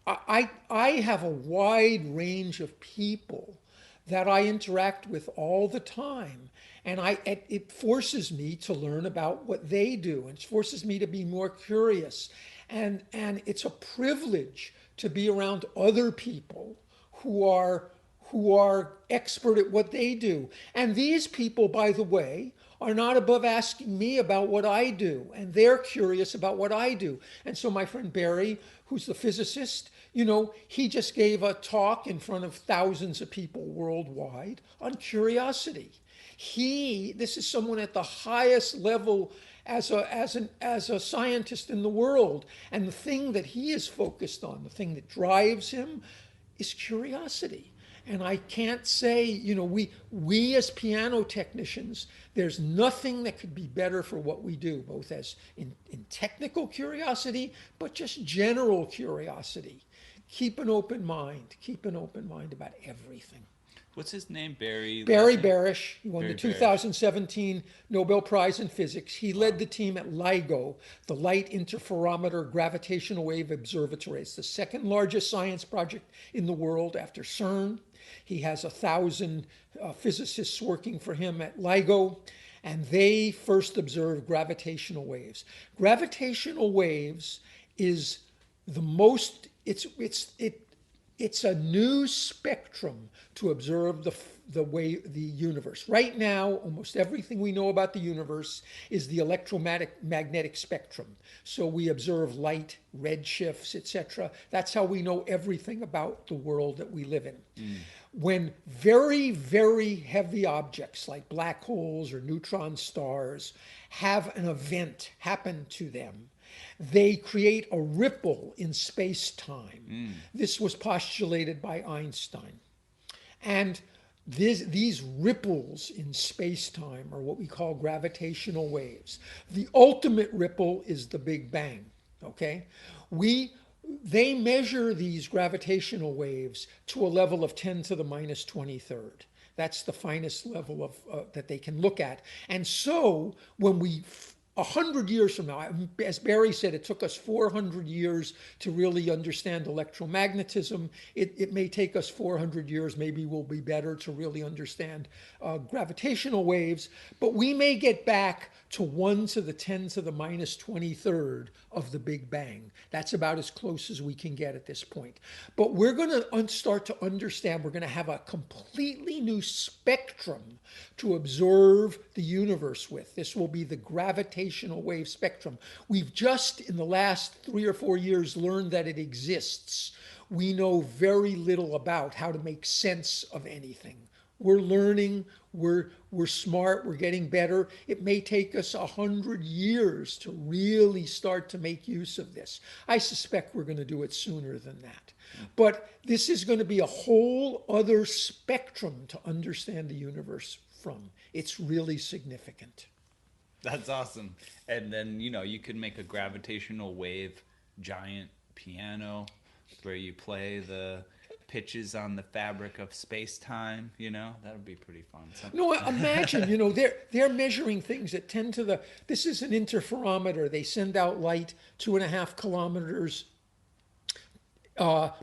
have a wide range of people that I interact with all the time. And it forces me to learn about what they do. And it forces me to be more curious. And it's a privilege to be around other people who are expert at what they do. And these people, by the way, are not above asking me about what I do, and they're curious about what I do. And so my friend Barry, who's the physicist, he just gave a talk in front of thousands of people worldwide on curiosity. This is someone at the highest level as a scientist in the world, and the thing that he is focused on, the thing that drives him, is curiosity. And I can't say, we as piano technicians, there's nothing that could be better for what we do, both as in technical curiosity, but just general curiosity. Keep an open mind about everything. What's his name? Barry Barish. He won Barry the 2017 Nobel Prize in Physics. He led the team at LIGO, the Light Interferometer Gravitational Wave Observatory. It's the second largest science project in the world after CERN. He has 1,000 physicists working for him at LIGO, and they first observed gravitational waves. Gravitational waves is the most, it's a new spectrum to observe the universe. Right now, almost everything we know about the universe is the electromagnetic spectrum. So we observe light, redshifts, etc. That's how we know everything about the world that we live in. When very, very heavy objects like black holes or neutron stars have an event happen to them, they create a ripple in space-time. This was postulated by Einstein. And these ripples in space-time are what we call gravitational waves. The ultimate ripple is the Big Bang, okay? They measure these gravitational waves to a level of 10 to the minus 23rd. That's the finest level of that they can look at. And so when 100 years from now, as Barry said, it took us 400 years to really understand electromagnetism. It may take us 400 years, maybe we'll be better to really understand gravitational waves, but we may get back to 1 to the 10 to the minus 23rd of the Big Bang. That's about as close as we can get at this point. But we're going to start to understand, we're going to have a completely new spectrum to observe the universe with. This will be the gravitational wave spectrum. We've just, in the last 3 or 4 years, learned that it exists. We know very little about how to make sense of anything. We're learning, we're smart, we're getting better. It may take us 100 years to really start to make use of this. I suspect we're going to do it sooner than that. But this is going to be a whole other spectrum to understand the universe from. It's really significant. That's awesome. And then, you can make a gravitational wave giant piano where you play the pitches on the fabric of space-time, that would be pretty fun. No, imagine, they're measuring things at 10 to the, this is an interferometer. They send out light 2.5 kilometers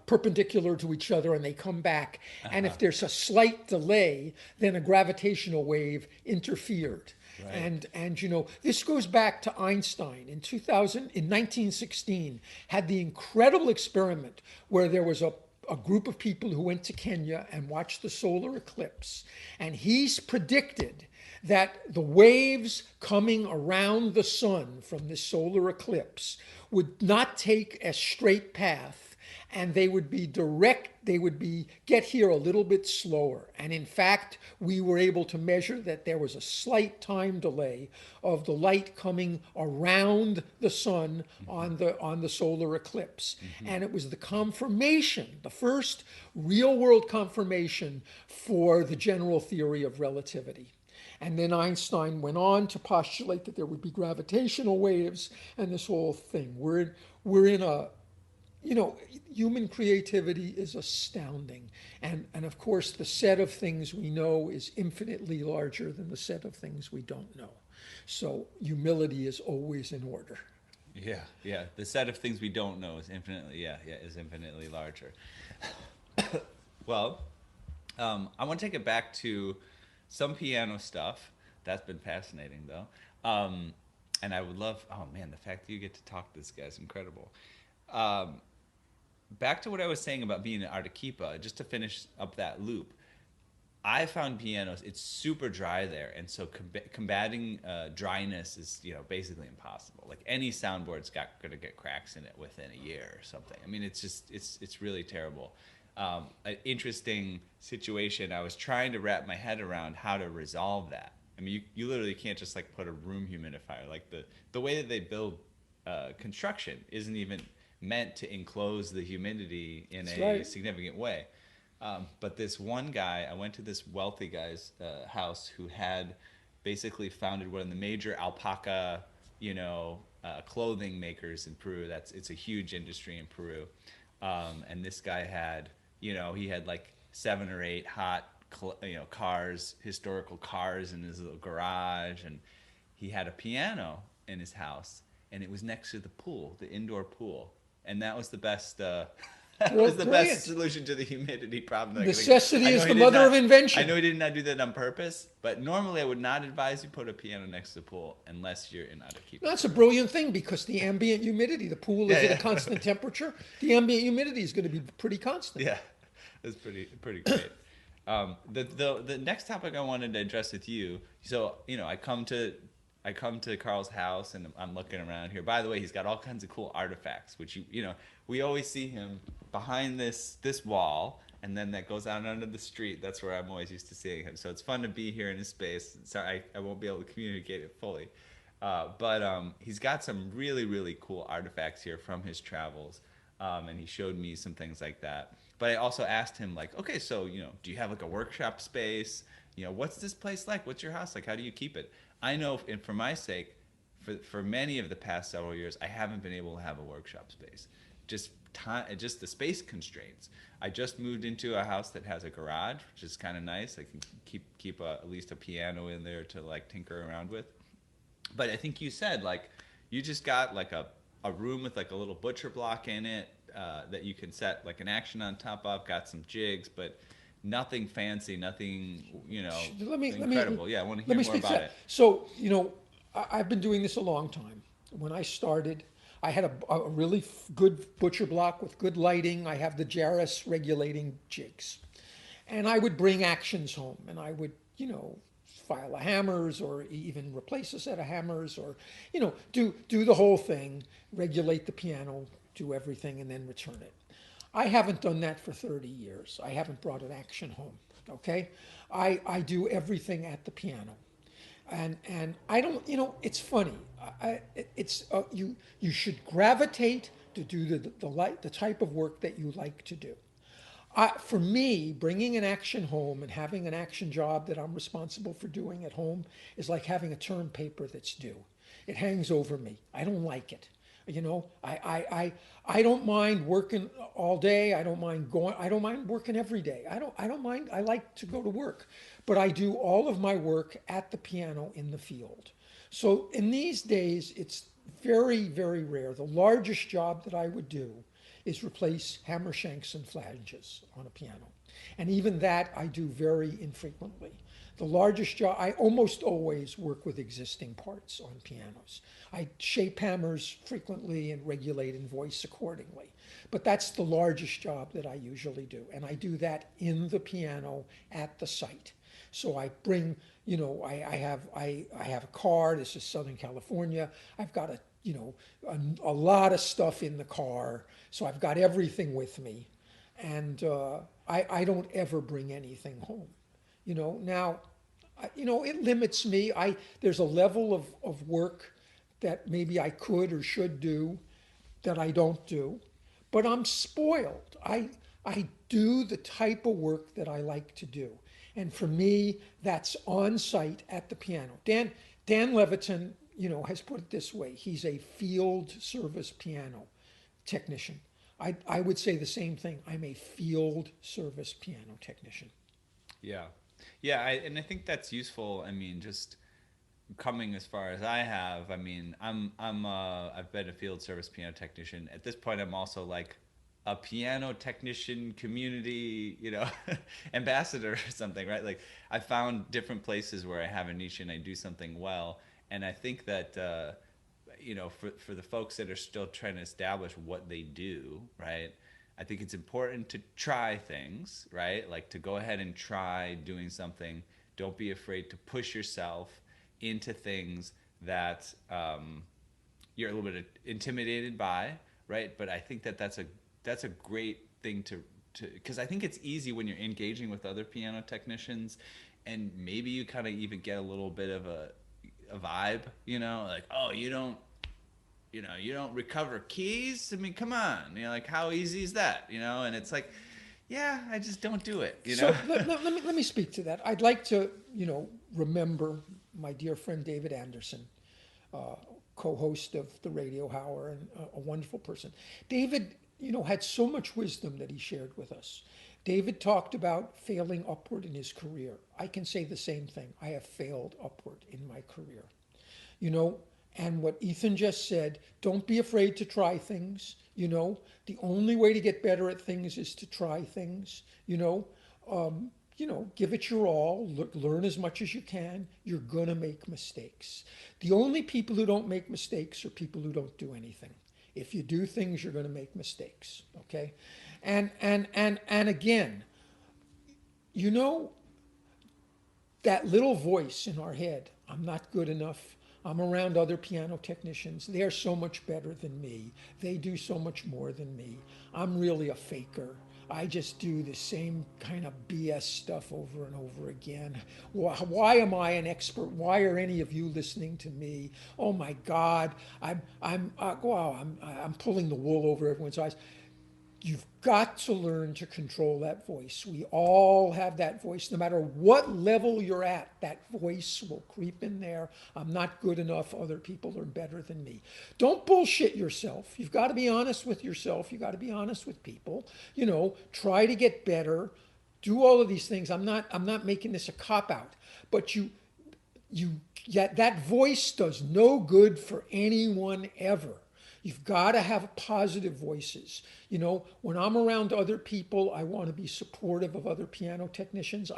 perpendicular to each other, and they come back. And if there's a slight delay, then a gravitational wave interfered. Right. And this goes back to Einstein in 1916, had the incredible experiment where there was a a group of people who went to Kenya and watched the solar eclipse, and he's predicted that the waves coming around the sun from this solar eclipse would not take a straight path, and they would be get here a little bit slower. And in fact, we were able to measure that there was a slight time delay of the light coming around the sun on the solar eclipse. And it was the confirmation, the first real world confirmation for the general theory of relativity. And then Einstein went on to postulate that there would be gravitational waves and this whole thing. We're in a, human creativity is astounding. And of course, the set of things we know is infinitely larger than the set of things we don't know. So humility is always in order. Yeah. The set of things we don't know is infinitely larger. Well, I want to take it back to some piano stuff. That's been fascinating, though. And I would love, oh man, the fact that you get to talk to this guy is incredible. Back to what I was saying about being in Arequipa, just to finish up that loop. I found pianos, it's super dry there, and so combating dryness is, basically impossible. Like any soundboard's going to get cracks in it within a year or something. I mean, it's really terrible. An interesting situation. I was trying to wrap my head around how to resolve that. I mean, you literally can't just like put a room humidifier. Like the way that they build construction isn't even meant to enclose the humidity in a significant way. But this one guy, I went to this wealthy guy's house who had basically founded one of the major alpaca, clothing makers in Peru. It's a huge industry in Peru. And this guy had, he had like 7 or 8 hot, cars, historical cars in his little garage, and he had a piano in his house, and it was next to the pool, the indoor pool, and that was the best. That was the best solution to the humidity problem. Necessity is the mother of invention. I know he did not do that on purpose, but normally I would not advise you put a piano next to the pool unless you're in Arequipa. That's a brilliant thing because the ambient humidity, the pool is at a constant temperature. The ambient humidity is going to be pretty constant. Yeah, that's pretty great. The next topic I wanted to address with you. So I come to Carl's house and I'm looking around here. By the way, he's got all kinds of cool artifacts, which we always see him behind this wall, and then that goes out onto the street. That's where I'm always used to seeing him. So it's fun to be here in his space. Sorry, I won't be able to communicate it fully. But he's got some really, really cool artifacts here from his travels. And he showed me some things like that. But I also asked him, like, okay, so, do you have like a workshop space? What's this place like? What's your house like? How do you keep it? I know, and for my sake, for many of the past several years, I haven't been able to have a workshop space. Just the space constraints. I just moved into a house that has a garage, which is kind of nice. I can keep at least a piano in there to like tinker around with. But I think you said like you just got like a room with like a little butcher block in it that you can set like an action on top of. Got some jigs, but nothing fancy, nothing incredible. I want to hear more about it. So I've been doing this a long time. When I started, I had a really good butcher block with good lighting. I have the Jarris regulating jigs. And I would bring actions home, and I would, file a hammers or even replace a set of hammers or, do the whole thing, regulate the piano, do everything, and then return it. I haven't done that for 30 years. I haven't brought an action home, okay? I do everything at the piano. And I don't, it's funny. You should gravitate to do the type of work that you like to do. For me, bringing an action home and having an action job that I'm responsible for doing at home is like having a term paper that's due. It hangs over me. I don't like it. I don't mind working all day. I don't mind working every day. I don't mind. I like to go to work, but I do all of my work at the piano in the field. So in these days, it's very, very rare. The largest job that I would do is replace hammer shanks and flanges on a piano. And even that I do very infrequently. The largest job, I almost always work with existing parts on pianos. I shape hammers frequently and regulate in voice accordingly. But that's the largest job that I usually do. And I do that in the piano at the site. So I bring, I have a car. This is Southern California. I've got a lot of stuff in the car. So I've got everything with me. And I don't ever bring anything home. Now, it limits me. There's a level of work that maybe I could or should do that I don't do, but I'm spoiled. I do the type of work that I like to do. And for me, that's on site at the piano. Dan Levitin, has put it this way. He's a field service piano technician. I would say the same thing. I'm a field service piano technician. Yeah. Yeah, and I think that's useful. I mean, just coming as far as I have, I mean, I've been a field service piano technician. At this point, I'm also like a piano technician community, ambassador or something, right? Like I found different places where I have a niche and I do something well. And I think that for the folks that are still trying to establish what they do, right? I think it's important to try things, right? Like to go ahead and try doing something. Don't be afraid to push yourself into things that you're a little bit intimidated by, right? But I think that that's a great thing to because I think it's easy when you're engaging with other piano technicians, and maybe you kind of even get a little bit of a vibe, like, oh, you don't recover keys. I mean, come on, like how easy is that, and it's like, yeah, I just don't do it, So let me speak to that. I'd like to, remember my dear friend David Anderson, co-host of the Radio Hour and a wonderful person. David, had so much wisdom that he shared with us. David talked about failing upward in his career. I can say the same thing. I have failed upward in my career. And what Ethan just said, don't be afraid to try things. The only way to get better at things is to try things. Give it your all, learn as much as you can. You're gonna make mistakes. The only people who don't make mistakes are people who don't do anything. If you do things, you're gonna make mistakes. Okay, and again, you know that little voice in our head, I'm not good enough. I'm around other piano technicians. They're so much better than me. They do so much more than me. I'm really a faker. I just do the same kind of BS stuff over and over again. Why am I an expert? Why are any of you listening to me? Oh my God, I'm pulling the wool over everyone's eyes. You've got to learn to control that voice. We all have that voice. No matter what level you're at, that voice will creep in there. I'm not good enough. Other people are better than me. Don't bullshit yourself. You've got to be honest with yourself. You've got to be honest with people. Try to get better. Do all of these things. I'm not making this a cop out, but that voice does no good for anyone ever. You've got to have positive voices. When I'm around other people, I want to be supportive of other piano technicians.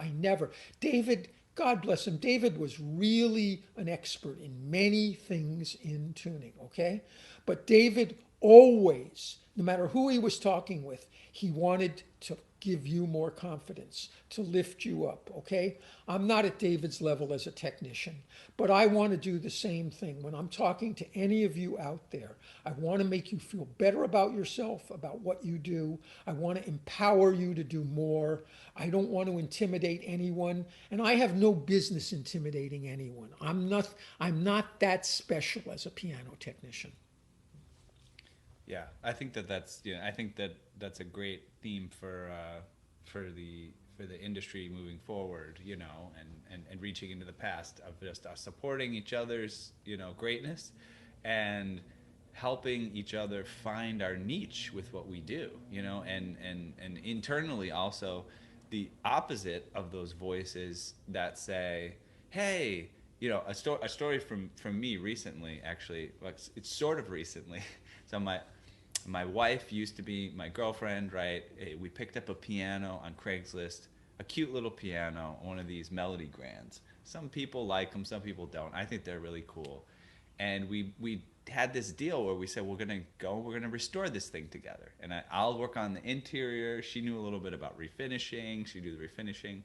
David, God bless him, David was really an expert in many things in tuning, okay? But David always, no matter who he was talking with, he wanted to give you more confidence, to lift you up, okay? I'm not at David's level as a technician, but I want to do the same thing. When I'm talking to any of you out there, I want to make you feel better about yourself, about what you do. I want to empower you to do more. I don't want to intimidate anyone, and I have no business intimidating anyone. I'm not that special as a piano technician. Yeah, I think that's a great theme for the industry moving forward, and reaching into the past of just supporting each other's, greatness, and helping each other find our niche with what we do, and internally also the opposite of those voices that say, hey, a story from me recently, actually, it's sort of recently. So my wife used to be my girlfriend, right? We picked up a piano on Craigslist a cute little piano, one of these Melody Grands. Some people like them, some people don't. I think they're really cool. And we had this deal where we said we're gonna restore this thing together, and I'll work on the interior. She knew a little bit about refinishing. She do the refinishing,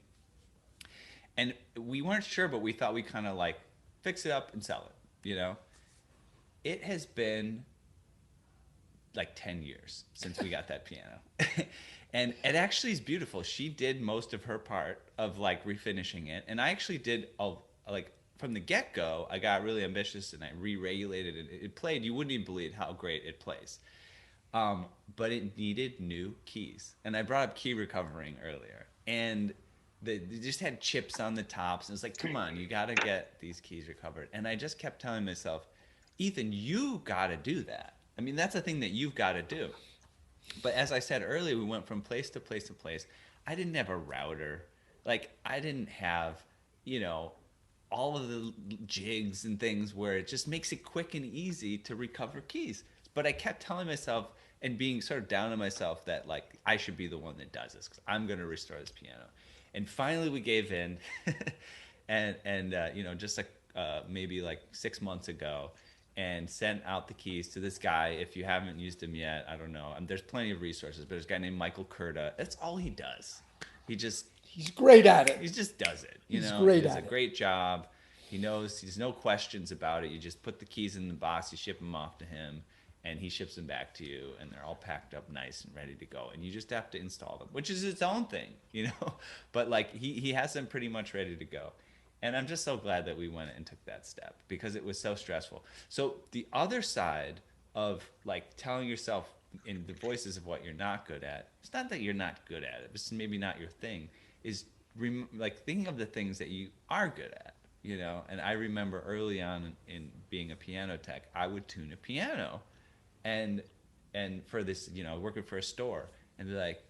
and we weren't sure, but we thought we kind of like fix it up and sell it. It has been like 10 years since we got that piano. And it actually is beautiful. She did most of her part of like refinishing it, and I actually did like from the get-go. I got really ambitious and I re-regulated it. It played, you wouldn't even believe how great it plays. But it needed new keys, and I brought up key recovering earlier, and they just had chips on the tops, and it's like, come on, you got to get these keys recovered. And I just kept telling myself, Ethan, you got to do that. I mean, that's a thing that you've got to do. But as I said earlier, we went from place to place to place. I didn't have a router. Like, I didn't have, all of the jigs and things where it just makes it quick and easy to recover keys. But I kept telling myself and being sort of down on myself that, like, I should be the one that does this because I'm going to restore this piano. And finally we gave in. and just like maybe like 6 months ago, and sent out the keys to this guy. If you haven't used him yet, I don't know. There's plenty of resources, but there's a guy named Michael Curta. That's all he does. He's great at it. He just does it. He's great he does at a it. great job. He knows, there's no questions about it. You just put the keys in the box, you ship them off to him, and he ships them back to you, and they're all packed up nice and ready to go. And you just have to install them, which is its own thing, But like he has them pretty much ready to go. And I'm just so glad that we went and took that step because it was so stressful. So the other side of like telling yourself in the voices of what you're not good at, it's not that you're not good at it, it's maybe not your thing, is like thinking of the things that you are good at, And I remember early on in being a piano tech, I would tune a piano and for this, working for a store, and be like,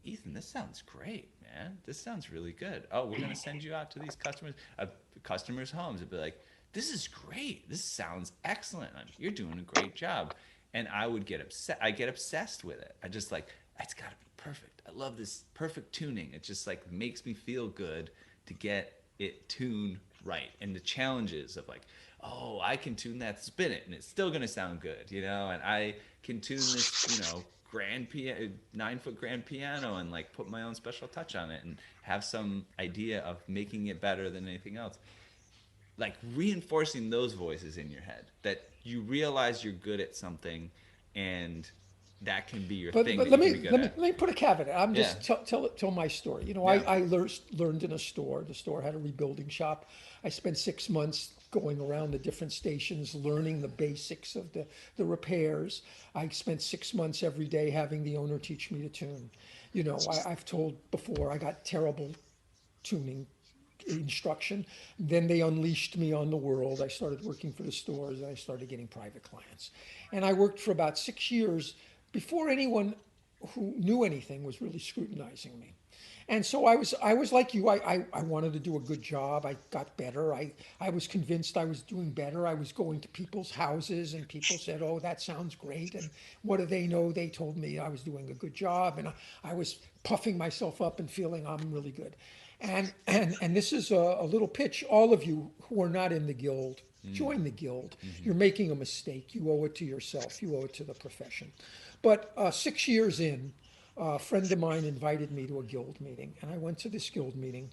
Ethan, this sounds great, man. This sounds really good. Oh, we're going to send you out to these customers' homes. It'd be like, this is great. This sounds excellent. You're doing a great job. And I would get upset. I get obsessed with it. I just like, it's got to be perfect. I love this perfect tuning. It just like makes me feel good to get it tuned right. And the challenges of like, oh, I can tune that spinet and it's still going to sound good, And I can tune this, grand 9-foot grand piano and like put my own special touch on it and have some idea of making it better than anything else. Like reinforcing those voices in your head that you realize you're good at something, and that can be your thing. But let me put a caveat. I'm just tell my story. I learned in a store. The store had a rebuilding shop. I spent 6 months going around the different stations, learning the basics of the repairs. I spent 6 months every day having the owner teach me to tune. I've told before I got terrible tuning instruction. Then they unleashed me on the world. I started working for the stores and I started getting private clients. And I worked for about 6 years before anyone who knew anything was really scrutinizing me. And so I was like you. I wanted to do a good job. I got better. I was convinced I was doing better. I was going to people's houses and people said, oh, that sounds great. And what do they know? They told me I was doing a good job. And I was puffing myself up and feeling I'm really good. And this is a little pitch. All of you who are not in the guild, join the guild. Mm-hmm. You're making a mistake. You owe it to yourself. You owe it to the profession. But 6 years in, a friend of mine invited me to a guild meeting, and I went to this guild meeting,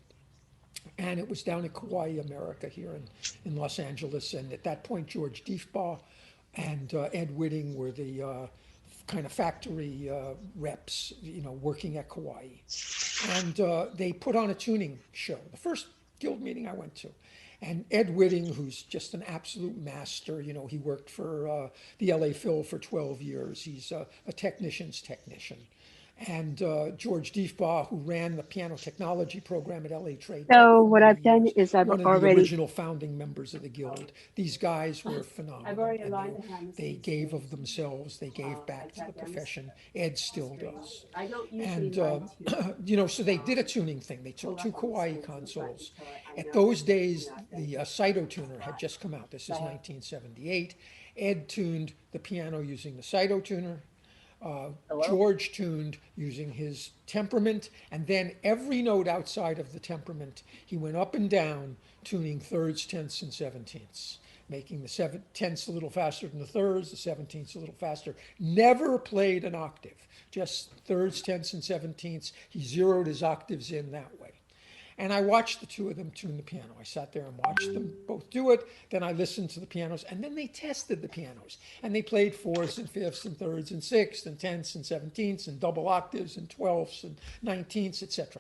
and it was down in Kauai, America, here in Los Angeles. And at that point, George Diefbaugh and Ed Whitting were the kind of factory reps, working at Kauai. And they put on a tuning show, the first guild meeting I went to. And Ed Whitting, who's just an absolute master, he worked for the LA Phil for 12 years. He's a technician's technician. And George Diefbaugh, who ran the piano technology program at LA Trade. So what I've done is I've one of already the original founding members of the guild. These guys were phenomenal. I've already aligned the hand. They gave of themselves. They gave back to the profession. Ed still does. I don't And usually so they did a tuning thing. They took 2 Kauai consoles. At those days, the Saito tuner had just come out. This is 1978. Ed tuned the piano using the Saito tuner. Hello? George tuned using his temperament, and then every note outside of the temperament, he went up and down, tuning thirds, tenths, and seventeenths, making the tenths a little faster than the thirds, the seventeenths a little faster. Never played an octave, just thirds, tenths, and seventeenths. He zeroed his octaves in that way. And I watched the two of them tune the piano. I sat there and watched them both do it. Then I listened to the pianos, and then they tested the pianos. And they played fourths and fifths and thirds and sixths and tenths and seventeenths and double octaves and twelfths and nineteenths, etc.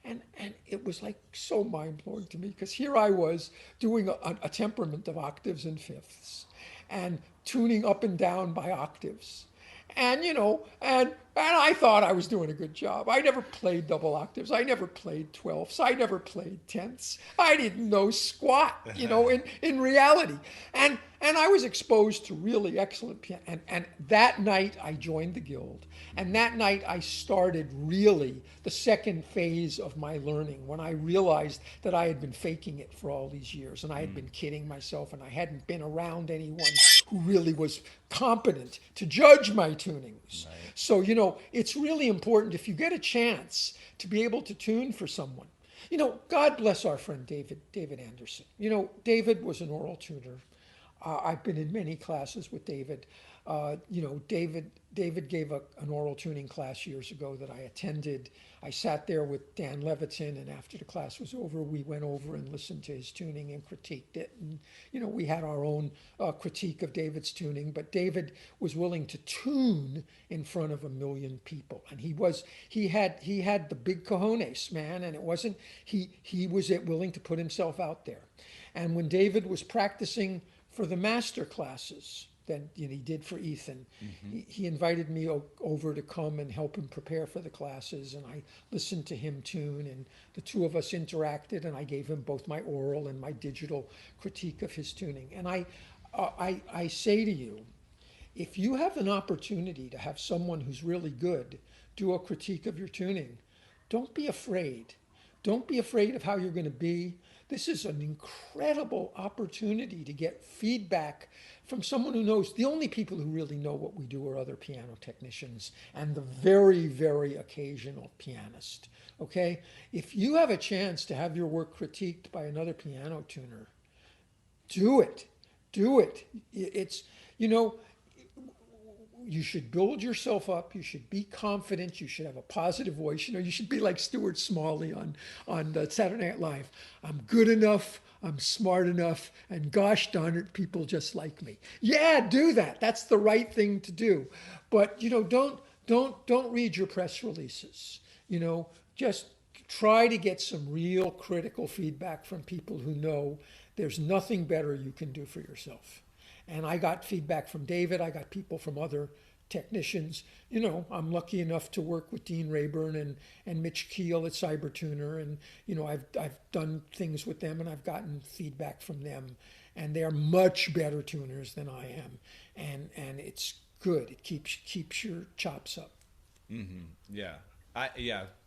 And it was like so mind-blowing to me, because here I was doing a temperament of octaves and fifths and tuning up and down by octaves. And I thought I was doing a good job. I never played double octaves. I never played twelfths. I never played tenths. I didn't know squat, in reality. And I was exposed to really excellent piano. And that night I joined the guild. And that night I started really the second phase of my learning, when I realized that I had been faking it for all these years, and I had been kidding myself, and I hadn't been around anyone who really was competent to judge my tunings. Right. So, it's really important, if you get a chance to be able to tune for someone. God bless our friend David Anderson. David was an oral tuner. I've been in many classes with David. David gave an oral tuning class years ago that I attended. I sat there with Dan Levitin, and after the class was over, we went over and listened to his tuning and critiqued it. And we had our own critique of David's tuning, but David was willing to tune in front of 1 million people, and he had the big cojones, man, and it wasn't he was willing to put himself out there. And when David was practicing for the Masterclasses that he did for Ethan, he invited me over to come and help him prepare for the classes, and I listened to him tune, and the two of us interacted, and I gave him both my oral and my digital critique of his tuning. And I say to you, if you have an opportunity to have someone who's really good do a critique of your tuning, don't be afraid. Don't be afraid of how you're going to be. This is an incredible opportunity to get feedback from someone who knows. The only people who really know what we do are other piano technicians and the very, very occasional pianist. Okay? If you have a chance to have your work critiqued by another piano tuner, do it. Do it. It's, you should build yourself up. You should be confident. You should have a positive voice. You should be like Stuart Smalley on Saturday Night Live. I'm good enough. I'm smart enough. And gosh darn it, people just like me. Yeah, do that. That's the right thing to do. But don't read your press releases. Just try to get some real critical feedback from people who know there's nothing better you can do for yourself. And I got feedback from David. I got people from other technicians. I'm lucky enough to work with Dean Rayburn and Mitch Keel at Cybertuner. And, I've done things with them, and I've gotten feedback from them. And they're much better tuners than I am. And it's good. It keeps your chops up. Mm-hmm. Yeah.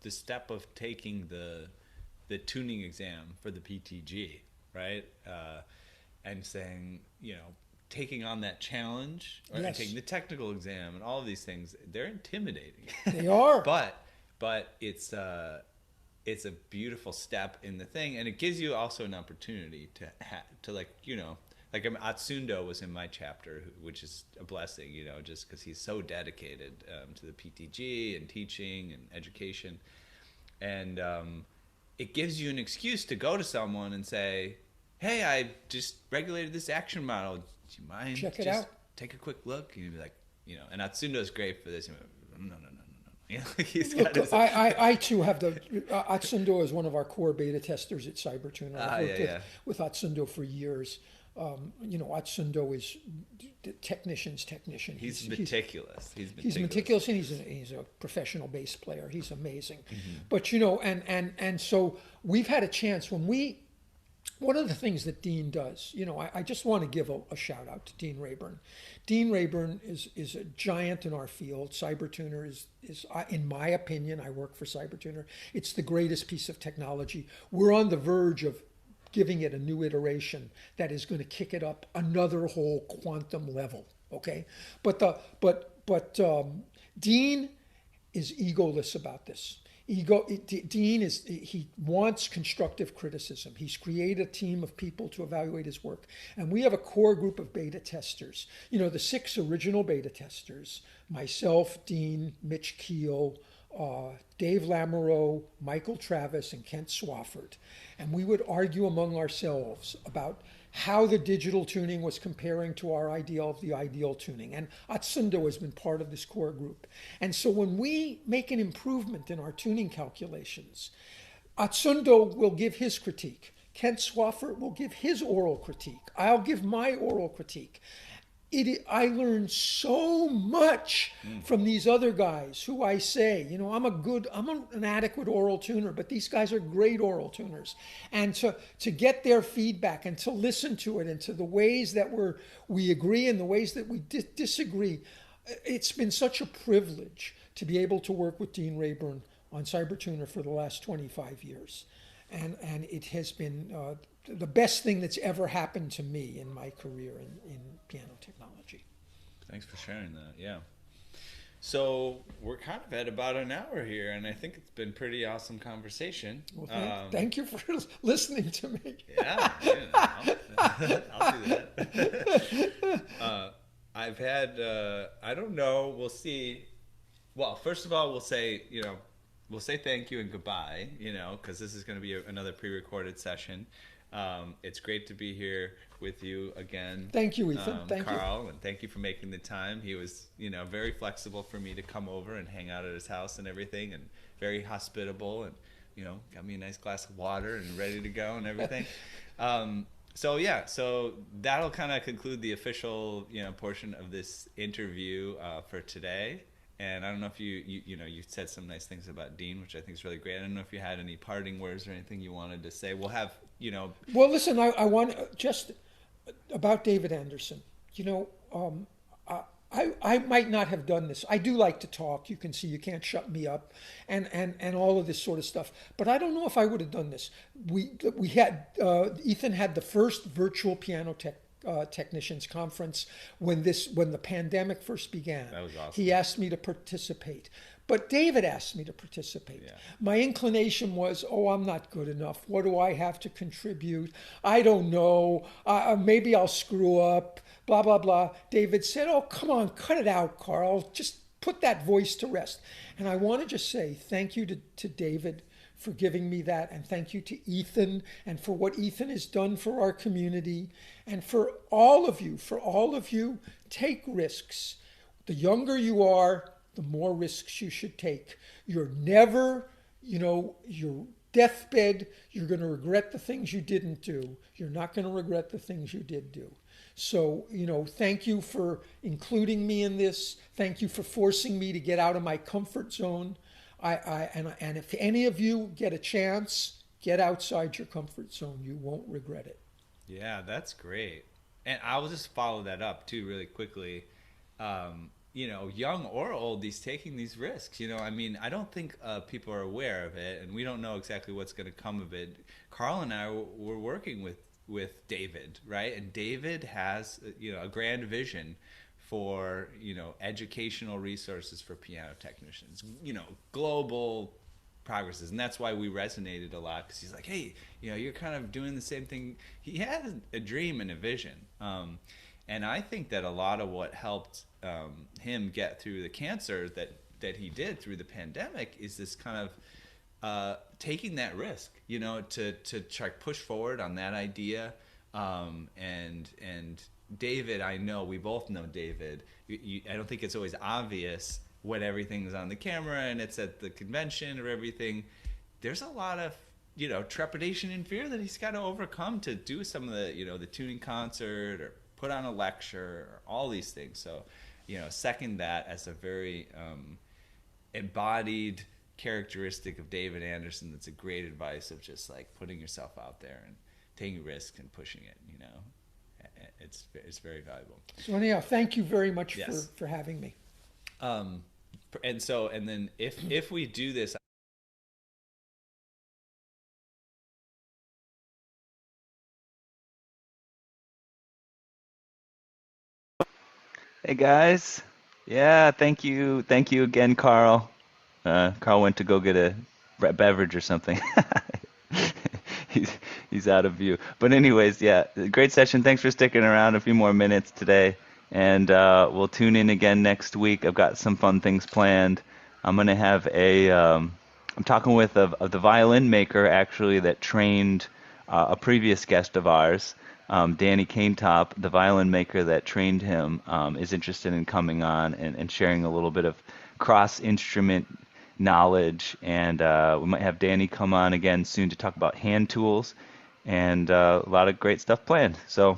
The step of taking the tuning exam for the PTG, right? And saying, taking on that challenge, or yes. taking the technical exam, and all of these things, they're intimidating. They are. but it's a beautiful step in the thing, and it gives you also an opportunity to Atsundo was in my chapter, which is a blessing, just because he's so dedicated to the PTG and teaching and education, and it gives you an excuse to go to someone and say, hey, I just regulated this action model. Do you mind? Check it just out. Take a quick look. And you'd be like, and Atsundo's great for this. No. He's got his... I too have Atsundo is one of our core beta testers at Cybertuner. I've worked with Atsundo for years. Atsundo is technician's technician. He's meticulous. He's meticulous, and he's a professional bass player. He's amazing. Mm-hmm. But and so we've had a chance one of the things that Dean does, I just want to give a shout out to Dean Rayburn. Dean Rayburn is a giant in our field. Cybertuner is, in my opinion, I work for Cybertuner. It's the greatest piece of technology. We're on the verge of giving it a new iteration that is going to kick it up another whole quantum level. Okay, but Dean is egoless about this. Dean he wants constructive criticism. He's created a team of people to evaluate his work. And we have a core group of beta testers. The 6 original beta testers, myself, Dean, Mitch Keel, Dave Lamoureux, Michael Travis, and Kent Swafford. And we would argue among ourselves about how the digital tuning was comparing to our ideal of the ideal tuning. And Atsundo has been part of this core group. And so when we make an improvement in our tuning calculations, Atsundo will give his critique. Kent Swafford will give his oral critique. I'll give my oral critique. I learned so much from these other guys who I say, I'm an adequate oral tuner, but these guys are great oral tuners. And to get their feedback and to listen to it and to the ways that we agree and the ways that we disagree, it's been such a privilege to be able to work with Dean Rayburn on CyberTuner for the last 25 years. And it has been the best thing that's ever happened to me in my career in piano technology. Thanks for sharing that. Yeah. So we're kind of at about an hour here, and I think it's been pretty awesome conversation. Well, thank you for listening to me. Yeah, I'll do that. I've had, I don't know, we'll see. Well, first of all, we'll say thank you and goodbye, because this is going to be another pre-recorded session. It's great to be here with you again. Thank you, Ethan. Thank Carl, you. and thank you for making the time. He was, very flexible for me to come over and hang out at his house and everything, and very hospitable, and, got me a nice glass of water and ready to go and everything. So that'll kind of conclude the official, portion of this interview for today. And I don't know if you said some nice things about Dean, which I think is really great. I don't know if you had any parting words or anything you wanted to say. We'll have, Well, listen, I want just about David Anderson. I might not have done this. I do like to talk. You can see you can't shut me up, and all of this sort of stuff. But I don't know if I would have done this. We had Ethan had the first virtual piano technicians conference when the pandemic first began. That was awesome. He asked me to participate. But David asked me to participate. Yeah. My inclination was, I'm not good enough. What do I have to contribute? I don't know. Maybe I'll screw up, blah, blah, blah. David said, come on, cut it out, Carl. Just put that voice to rest. And I want to just say thank you to David for giving me that, and thank you to Ethan and for what Ethan has done for our community, and for all of you, take risks. The younger you are, the more risks you should take. You're never, your deathbed, you're going to regret the things you didn't do. You're not going to regret the things you did do. So, thank you for including me in this. Thank you for forcing me to get out of my comfort zone. And if any of you get a chance, get outside your comfort zone. You won't regret it. Yeah, that's great. And I'll just follow that up too really quickly. Young or old, he's taking these risks. I don't think people are aware of it, and we don't know exactly what's going to come of it. Carl and I were working with David, right? And David has, a grand vision for, educational resources for piano technicians, global progresses. And that's why we resonated a lot, because he's like, hey, you're kind of doing the same thing. He had a dream and a vision. And I think that a lot of what helped him get through the cancer that he did through the pandemic is this kind of taking that risk, to try push forward on that idea. And David, we both know David. I don't think it's always obvious when everything's on the camera and it's at the convention or everything. There's a lot of, trepidation and fear that he's got to overcome to do some of the, the tuning concert or put on a lecture or all these things. So, second that as a very embodied characteristic of David Anderson. That's a great advice of just like putting yourself out there and taking risks and pushing it, it's very valuable. So anyhow, thank you very much Yes. for having me. And then if we do this, Hey guys, Yeah, thank you. Thank you again, Carl. Carl went to go get a beverage or something. he's he's out of view. But anyways, yeah, great session. Thanks for sticking around a few more minutes today, and we'll tune in again next week. I've got some fun things planned. I'm gonna have I'm talking with of the violin maker actually that trained a previous guest of ours. Danny Canetop, the violin maker that trained him, is interested in coming on and sharing a little bit of cross instrument knowledge. And we might have Danny come on again soon to talk about hand tools and a lot of great stuff planned. So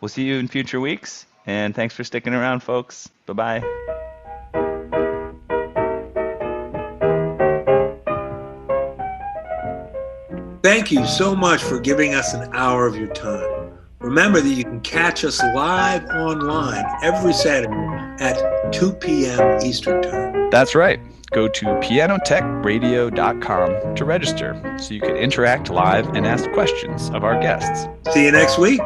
we'll see you in future weeks. And thanks for sticking around, folks. Bye bye. Thank you so much for giving us an hour of your time. Remember that you can catch us live online every Saturday at 2 p.m. Eastern Time. That's right. Go to pianotechradio.com to register so you can interact live and ask questions of our guests. See you next week.